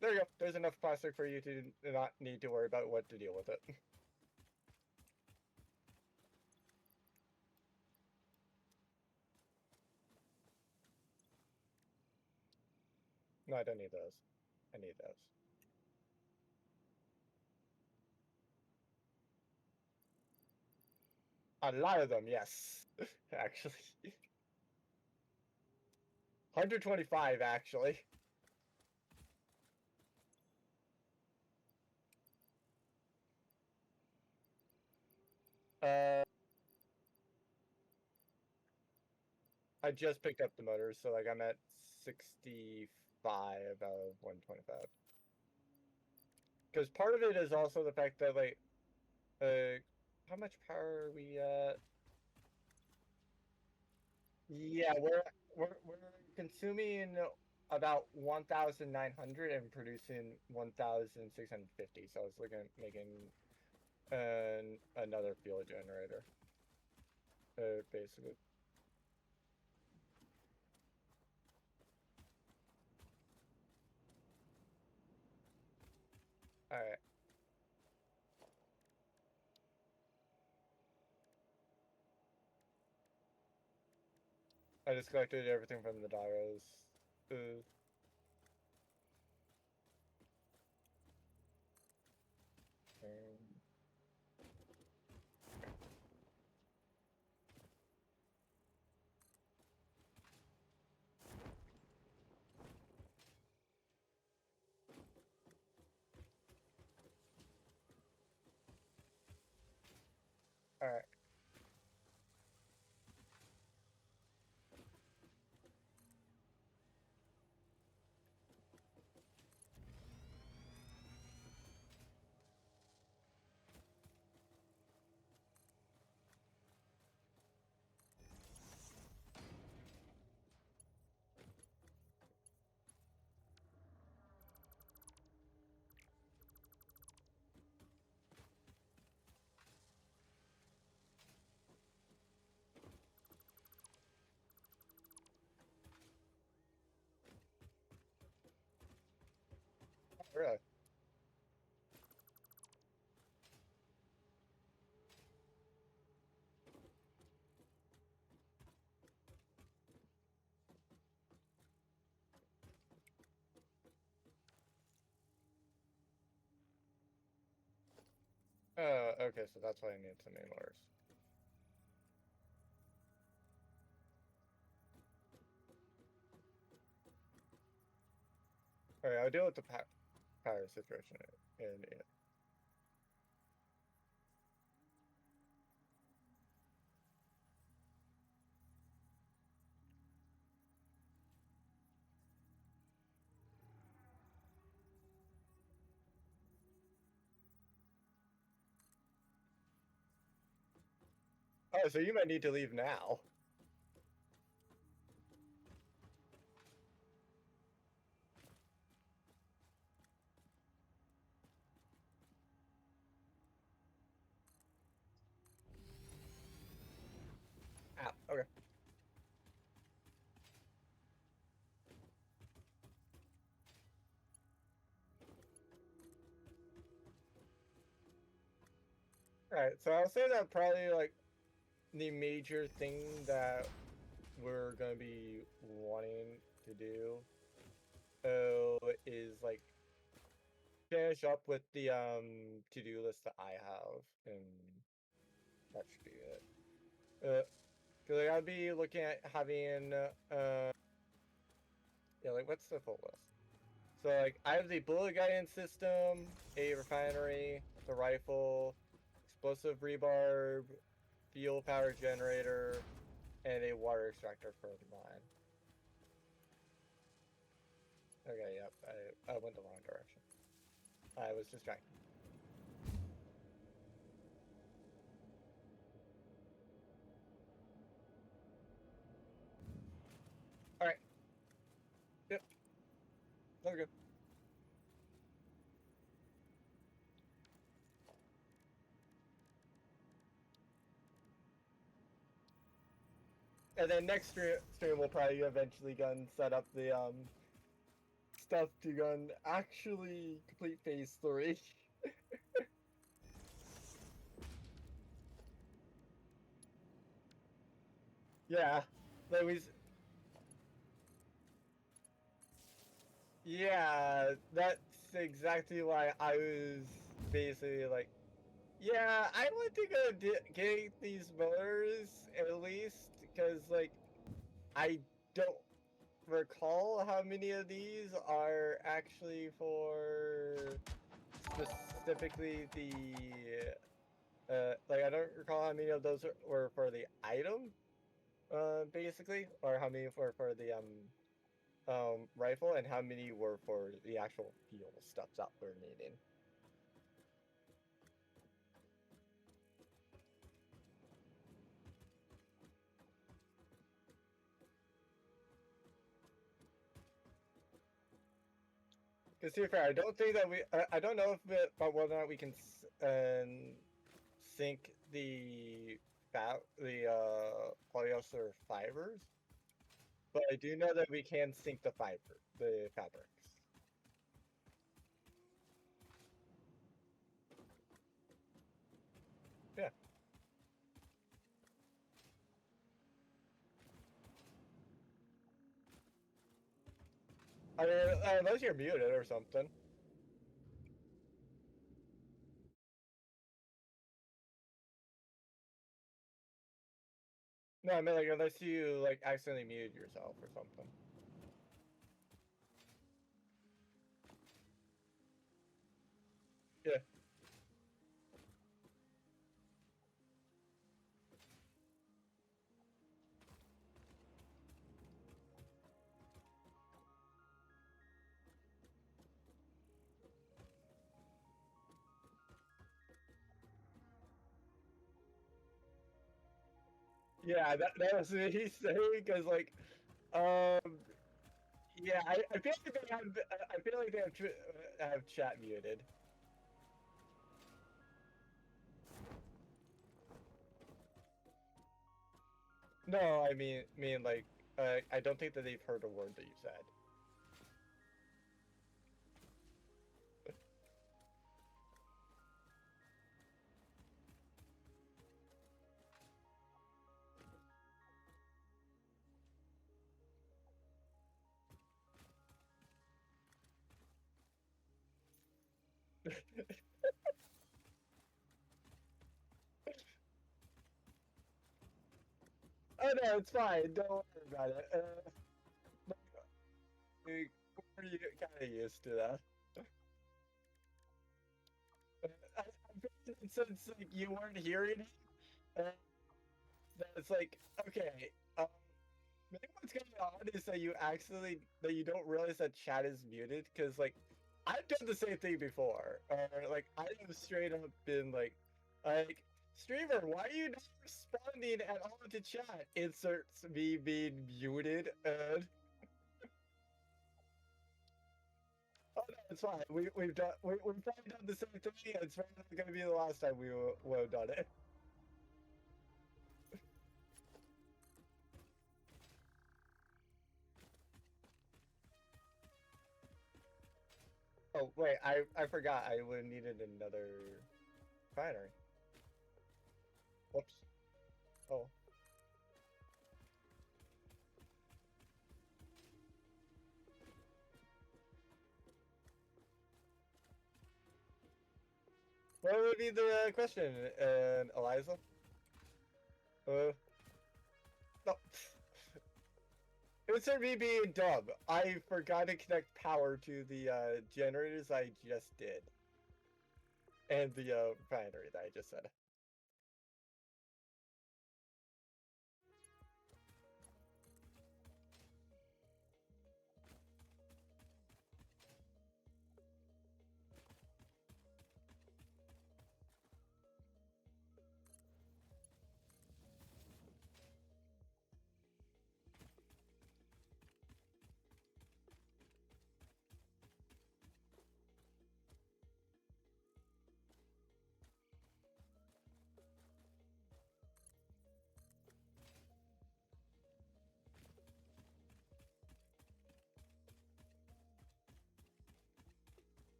[SPEAKER 1] There you go. There's enough plastic for you to not need to worry about what to deal with it. No, I don't need those. I need those. A lot of them, yes. Actually. 125 actually. Uh I just picked up the motors, so like I'm at 65 out of 125. Because part of it is also the fact that like how much power are we at? Yeah, we're consuming about 1,900 and producing 1,650. So I was looking at making another fuel generator, basically. All right. I just collected everything from the Dairos. Uh, um, Alright. Really? Okay, so that's why I need some mailers. Alright, I'll deal with the power situation in it. Oh, so you might need to leave now. Ah, okay. Alright, so I'll say that probably like the major thing that we're gonna be wanting to do is like finish up with the to-do list that I have, and that should be it. Cause like I'd be looking at having yeah, like what's the full list? So like I have the bullet guidance system, a refinery, the rifle, explosive rebarb, fuel power generator, and a water extractor for the mine. Okay, yep, I went the wrong direction. I was distracted. Alright, yep, that's good. And then next stream we'll probably eventually go and set up the stuff to go and actually complete phase 3. Yeah, like yeah, that's exactly why I was basically like, yeah, I want to go get these motors at least, because like I don't recall how many of these are actually for specifically the like I don't recall how many of those were for the item, basically, or how many were for the rifle, and how many were for the actual fuel stuff that we're needing. Because to be fair, I don't think that I don't know if about whether or not we can sync the polyester fibers, but I do know that we can sync the fabrics. Yeah. I mean, unless you're muted or something. No, I mean like unless you like accidentally muted yourself or something. Yeah. Yeah, that was what he's saying because like, um, yeah, I feel like they have, I feel like they have chat muted. No, I mean like, I don't think that they've heard a word that you said. Oh no, it's fine. Don't worry about it. We're kind of used to that. I'm thinking since like you weren't hearing it, uh, that it's like okay. Um, Maybe what's going on is that you don't realize that chat is muted because like I've done the same thing before. Or like I have straight up been like streamer, why are you not responding at all to chat? Inserts me being muted and oh no, it's fine. We've probably done the same thing. And it's probably not gonna be the last time will have done it. Oh wait, I forgot I would have needed another binary. Whoops. Oh. What would be the question, Eliza? No. It's me being dumb. I forgot to connect power to the generators I just did. And the refinery that I just said.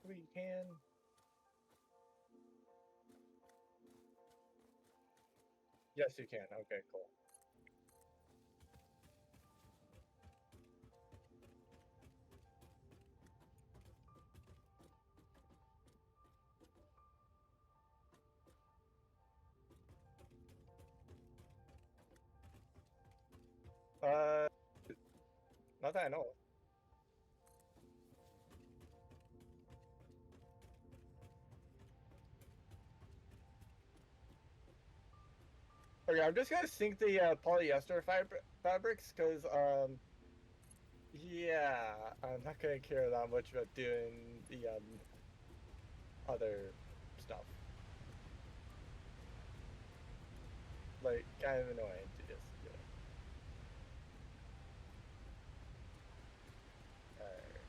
[SPEAKER 1] We can. Yes, you can. Okay, cool. Uh, not that I know of. Okay, I'm just gonna sync the polyester fabrics because yeah, I'm not gonna care that much about doing the other stuff. Like kind of annoying to just do it. Alright.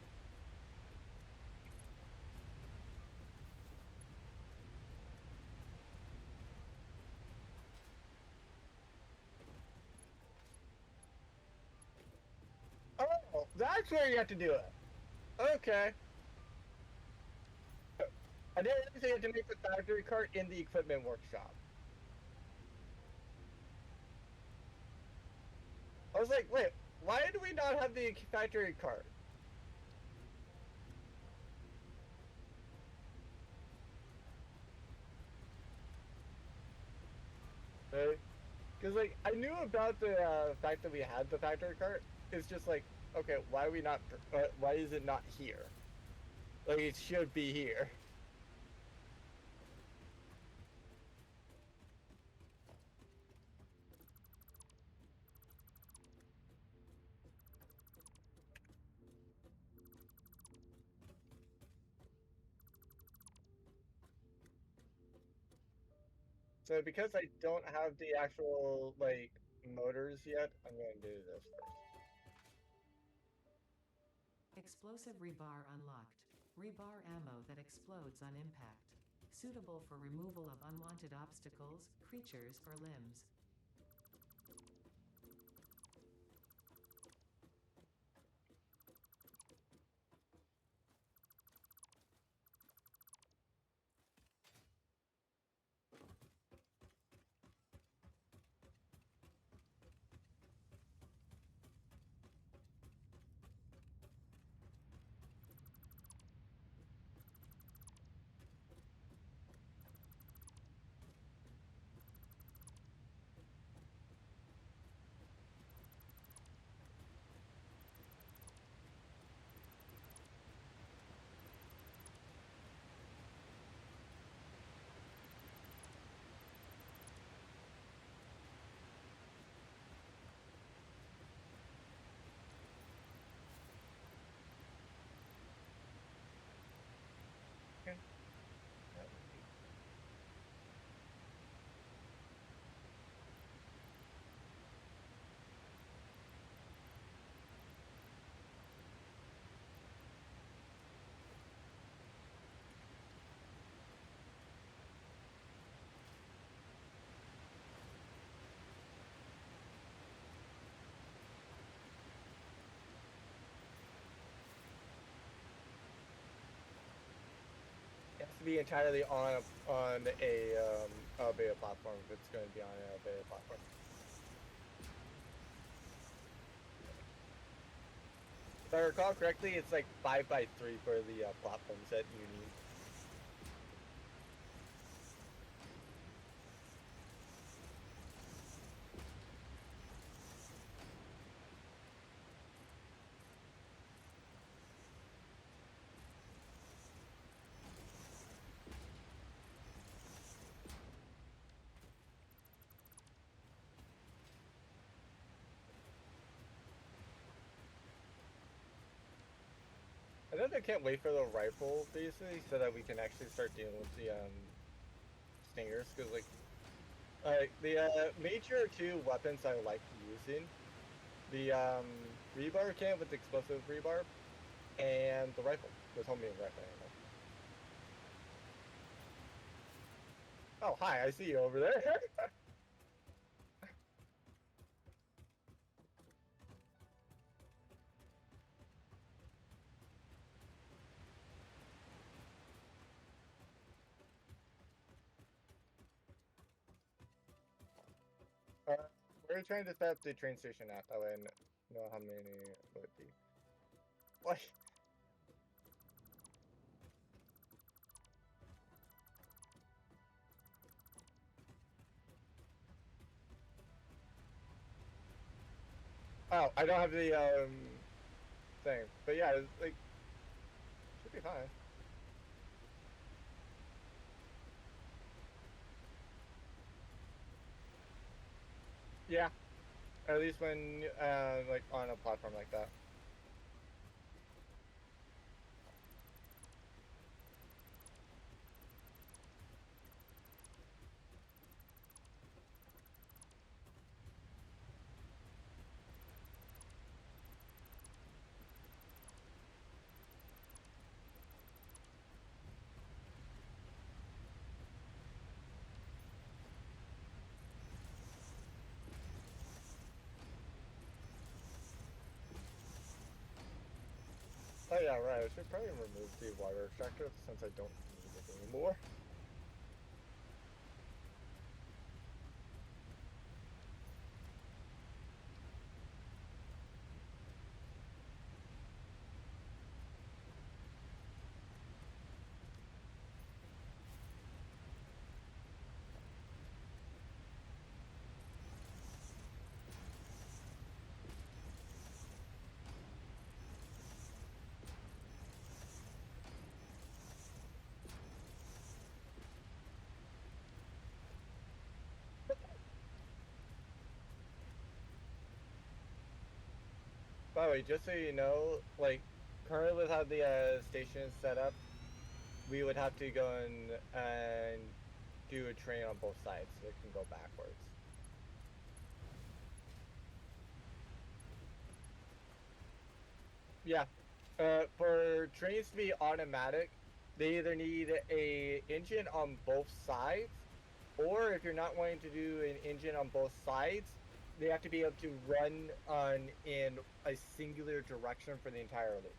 [SPEAKER 1] that's where you have to do it. Okay. I didn't realize you had to make the factory cart in the equipment workshop. I was like, wait, why do we not have the factory cart? Because like I knew about the fact that we had the factory cart. It's just like, okay, why are we not? Why is it not here? Like it should be here. So because I don't have the actual like motors yet, I'm going to do this first.
[SPEAKER 2] Explosive rebar unlocked. Rebar ammo that explodes on impact. Suitable for removal of unwanted obstacles, creatures, or limbs.
[SPEAKER 1] Okay. That would be- It has to be entirely on a beta platform if it's going to be on a beta platform. If I recall correctly, it's like 5x3 for the platforms that you need. I think I can't wait for the rifle basically so that we can actually start dealing with the stingers because like the major two weapons I like using the rebar can with explosive rebar and the rifle with homemade rifle ammo. Oh hi, I see you over there. uh, we're trying to set up the train station at that way and know how many would be. What? Oh, I don't have the thing, but yeah, it's, like should be fine. Yeah, at least when like on a platform like that. Oh yeah, right. I should probably remove the water extractor since I don't need it anymore. By the way, just so you know, like currently with how the station is set up, we would have to go and do a train on both sides so it can go backwards. Yeah. For trains to be automatic, they either need a engine on both sides, or if you're not wanting to do an engine on both sides, they have to be able to run on in a singular direction for the entire loop.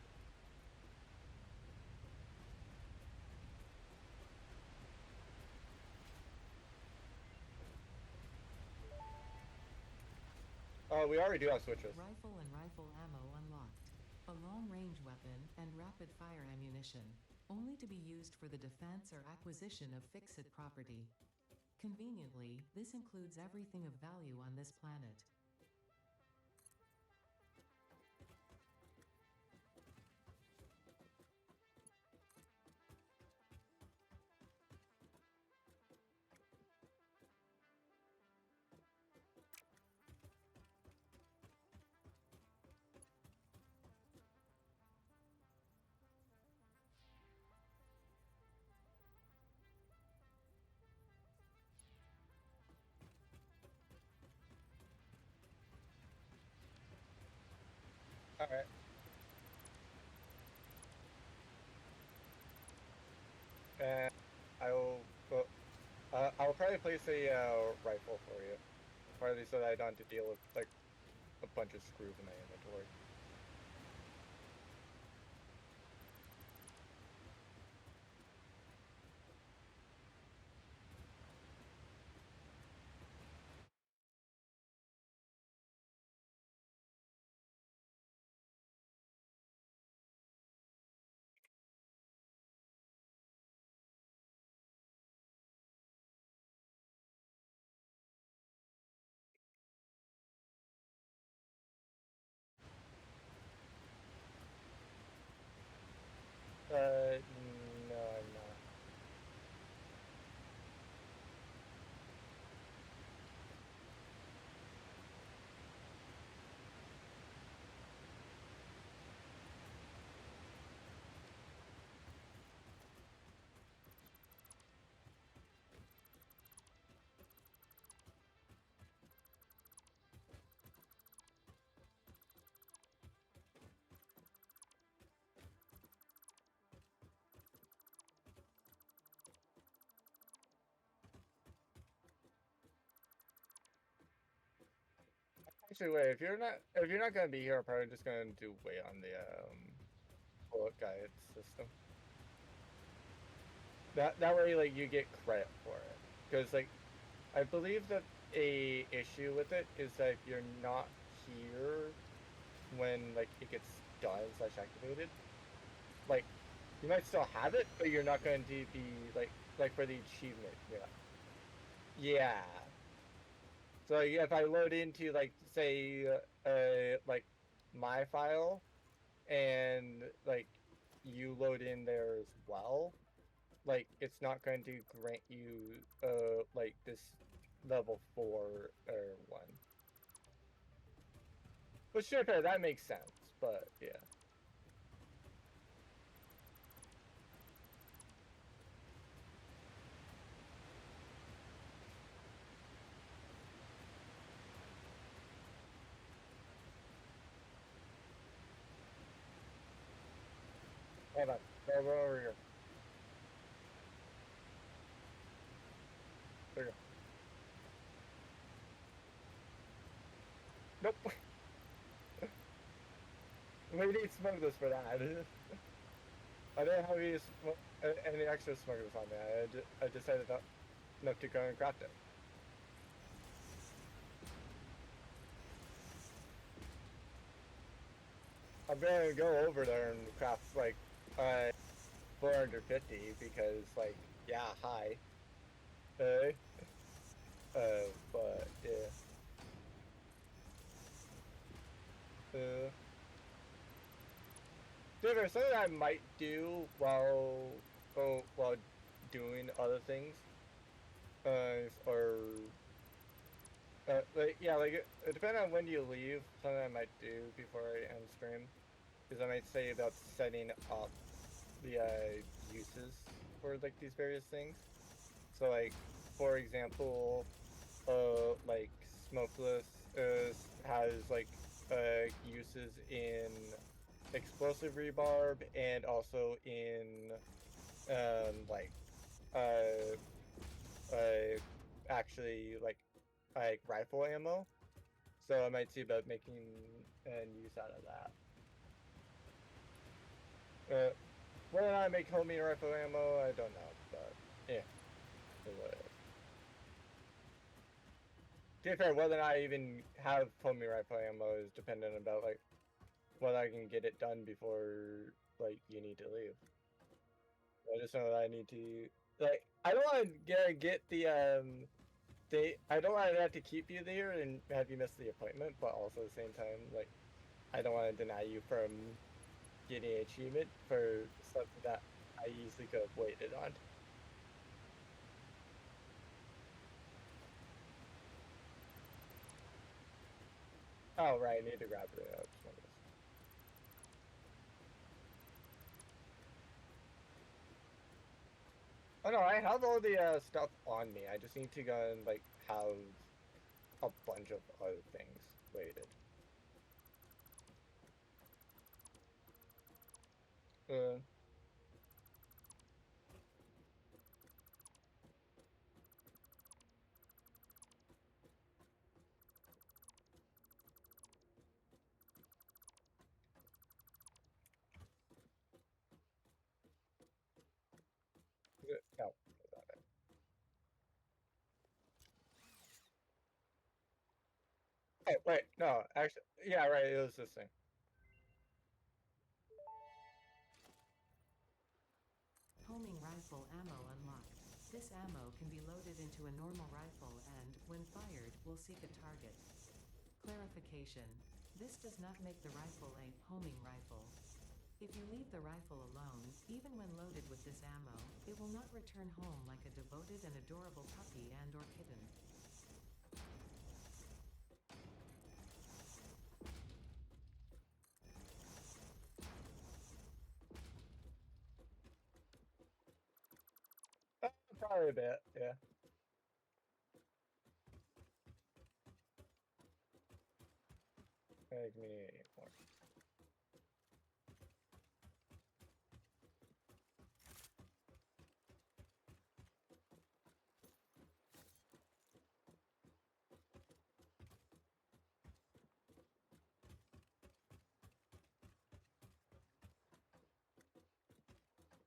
[SPEAKER 1] Oh, we already do have switches.
[SPEAKER 2] Rifle and rifle ammo unlocked. A long-range weapon and rapid-fire ammunition, only to be used for the defense or acquisition of fixed property. Conveniently, this includes everything of value on this planet.
[SPEAKER 1] All right. And I'll probably place a rifle for you, partly so that I don't have to deal with like a bunch of screws in my inventory. No, I'm not. Actually, wait. If you're not gonna be here, I'm probably just gonna do wait on the bullet guide system. That way, like you get credit for it, because like I believe that a issue with it is that you're not here when like it gets done slash activated. Like you might still have it, but you're not going to be like for the achievement. Yeah. Yeah. So like, if I load into like say like my file and like you load in there as well, like it's not going to grant you like this level 4 or 1. But sure, fair, that makes sense. But yeah. Hold on. Go over here. There you go. Nope. We need smugglers for that. I didn't have any extra smugglers on there. I decided not to go and craft it. I'm gonna go over there and craft like 450 because like yeah, hi. Uh, but yeah. Uh, There's something I might do while doing other things. Or like yeah, like depending on when you leave, something I might do before I end stream is I might say about setting up the uses for like these various things. So like for example, like smokeless has like uses in explosive rebarb and also in like uh actually like rifle ammo. So I might see about making an use out of that. Whether or not I make homing rifle ammo, I don't know, but yeah, what it is. To be fair, whether or not I even have homing rifle ammo is dependent about like whether I can get it done before like you need to leave. I just know that I need to like I don't want to get the I don't want to have to keep you there and have you miss the appointment, but also at the same time like I don't want to deny you from getting an achievement for something that I easily could have waited on. Oh right, I need to grab it. Oh no, I have all the stuff on me. I just need to go and like have a bunch of other things waited. Uh, no. Oh wait, no, actually, yeah, right. It was this thing.
[SPEAKER 2] Homing rifle ammo unlocked. This ammo can be loaded into a normal rifle and, when fired, will seek a target. Clarification. This does not make the rifle a homing rifle. If you leave the rifle alone, even when loaded with this ammo, it will not return home like a devoted and adorable puppy and or kitten.
[SPEAKER 1] Probably a bit, yeah. Give me more.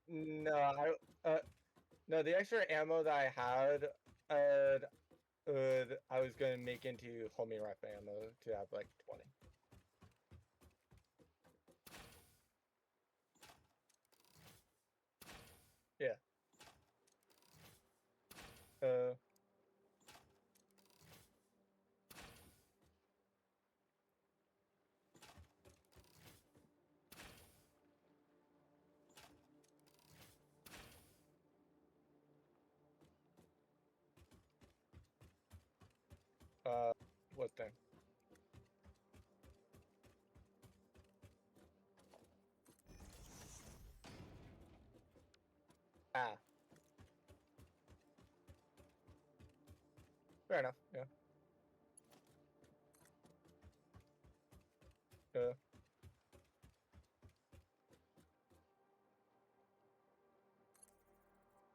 [SPEAKER 1] No, no, the extra ammo that I had, I was gonna make into homing rifle ammo to have like 20. Yeah. Uh, uh, what thing? Ah, fair enough. Yeah. Uh,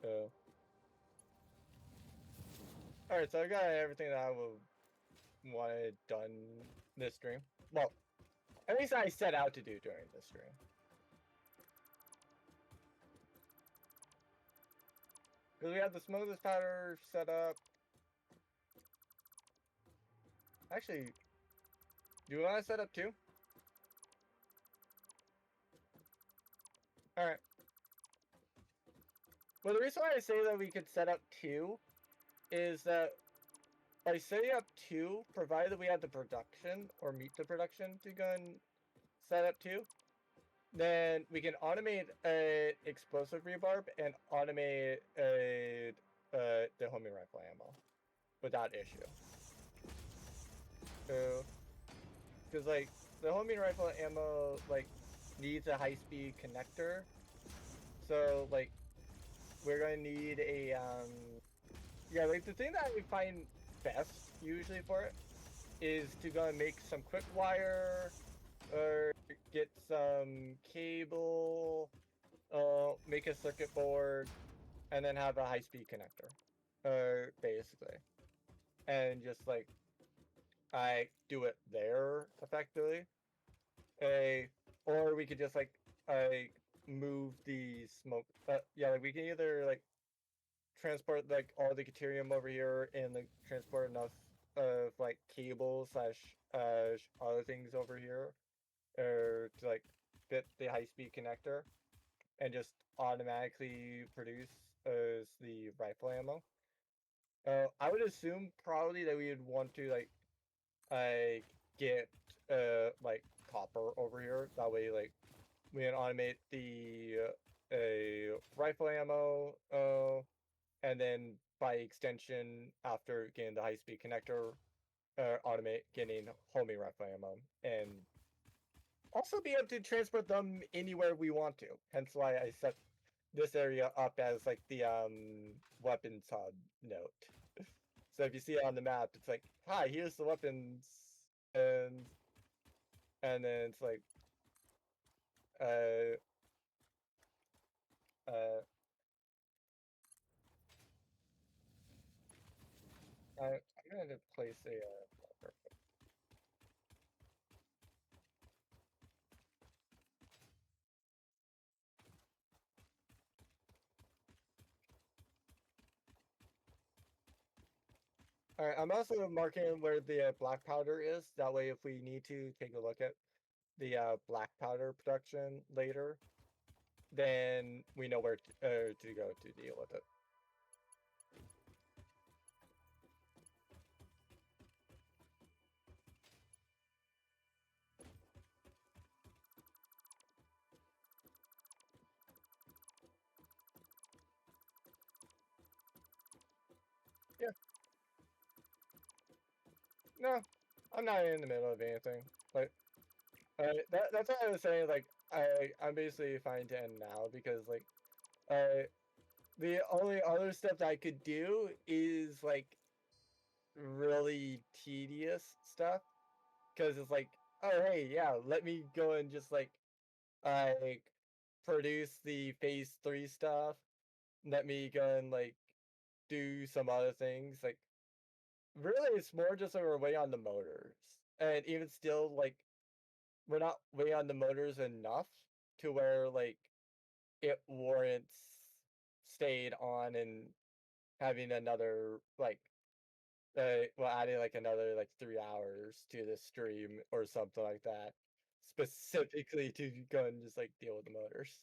[SPEAKER 1] uh. All right, so I got everything that I would wanted done this stream. Well, At least I set out to do during the stream. Because we have the smokeless powder set up. Actually, do you want to set up two? Alright. Well, the reason why I say that we could set up two is that by setting up two, provided we have the production or meet the production to go and set up two, then we can automate explosive rebarb and automate the homing rifle ammo without issue. So, because like the homing rifle ammo like needs a high-speed connector, so like we're gonna need a yeah, like the thing that I find best usually for it is to go and make some quick wire or get some cable, make a circuit board, and then have a high-speed connector, basically, and just like I do it there effectively. Or we could just like move the smoke. Yeah, like we can either like transport like all the deuterium over here and like transport enough of like cable slash other things over here, or to like fit the high speed connector and just automatically produce the rifle ammo. I would assume probably that we would want to like get like copper over here. That way like we can automate the rifle ammo, and then by extension, after getting the high speed connector, automate getting homing rifle ammo, and also be able to transport them anywhere we want to. Hence why I set this area up as like the weapons hub note. So if you see it on the map, it's like, hi, here's the weapons, and then it's like, uh, uh, I'm gonna place a marker. All right, I'm also marking where the black powder is. That way, if we need to take a look at the black powder production later, then we know where to go to deal with it. Yeah, no, I'm not in the middle of anything. Like, that's what I was saying. Like, I'm basically fine to end now because like, the only other stuff that I could do is like really tedious stuff because it's like, oh hey, yeah, let me go and just like produce the phase 3 stuff. Let me go and like do some other things. Like really, it's more just like we're way on the motors, and even still, like we're not way on the motors enough to where like it warrants stayed on and having another like well, adding like another like 3 hours to the stream or something like that, specifically to go and just like deal with the motors.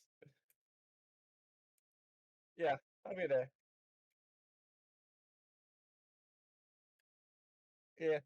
[SPEAKER 1] Yeah, I'll be there. Yeah.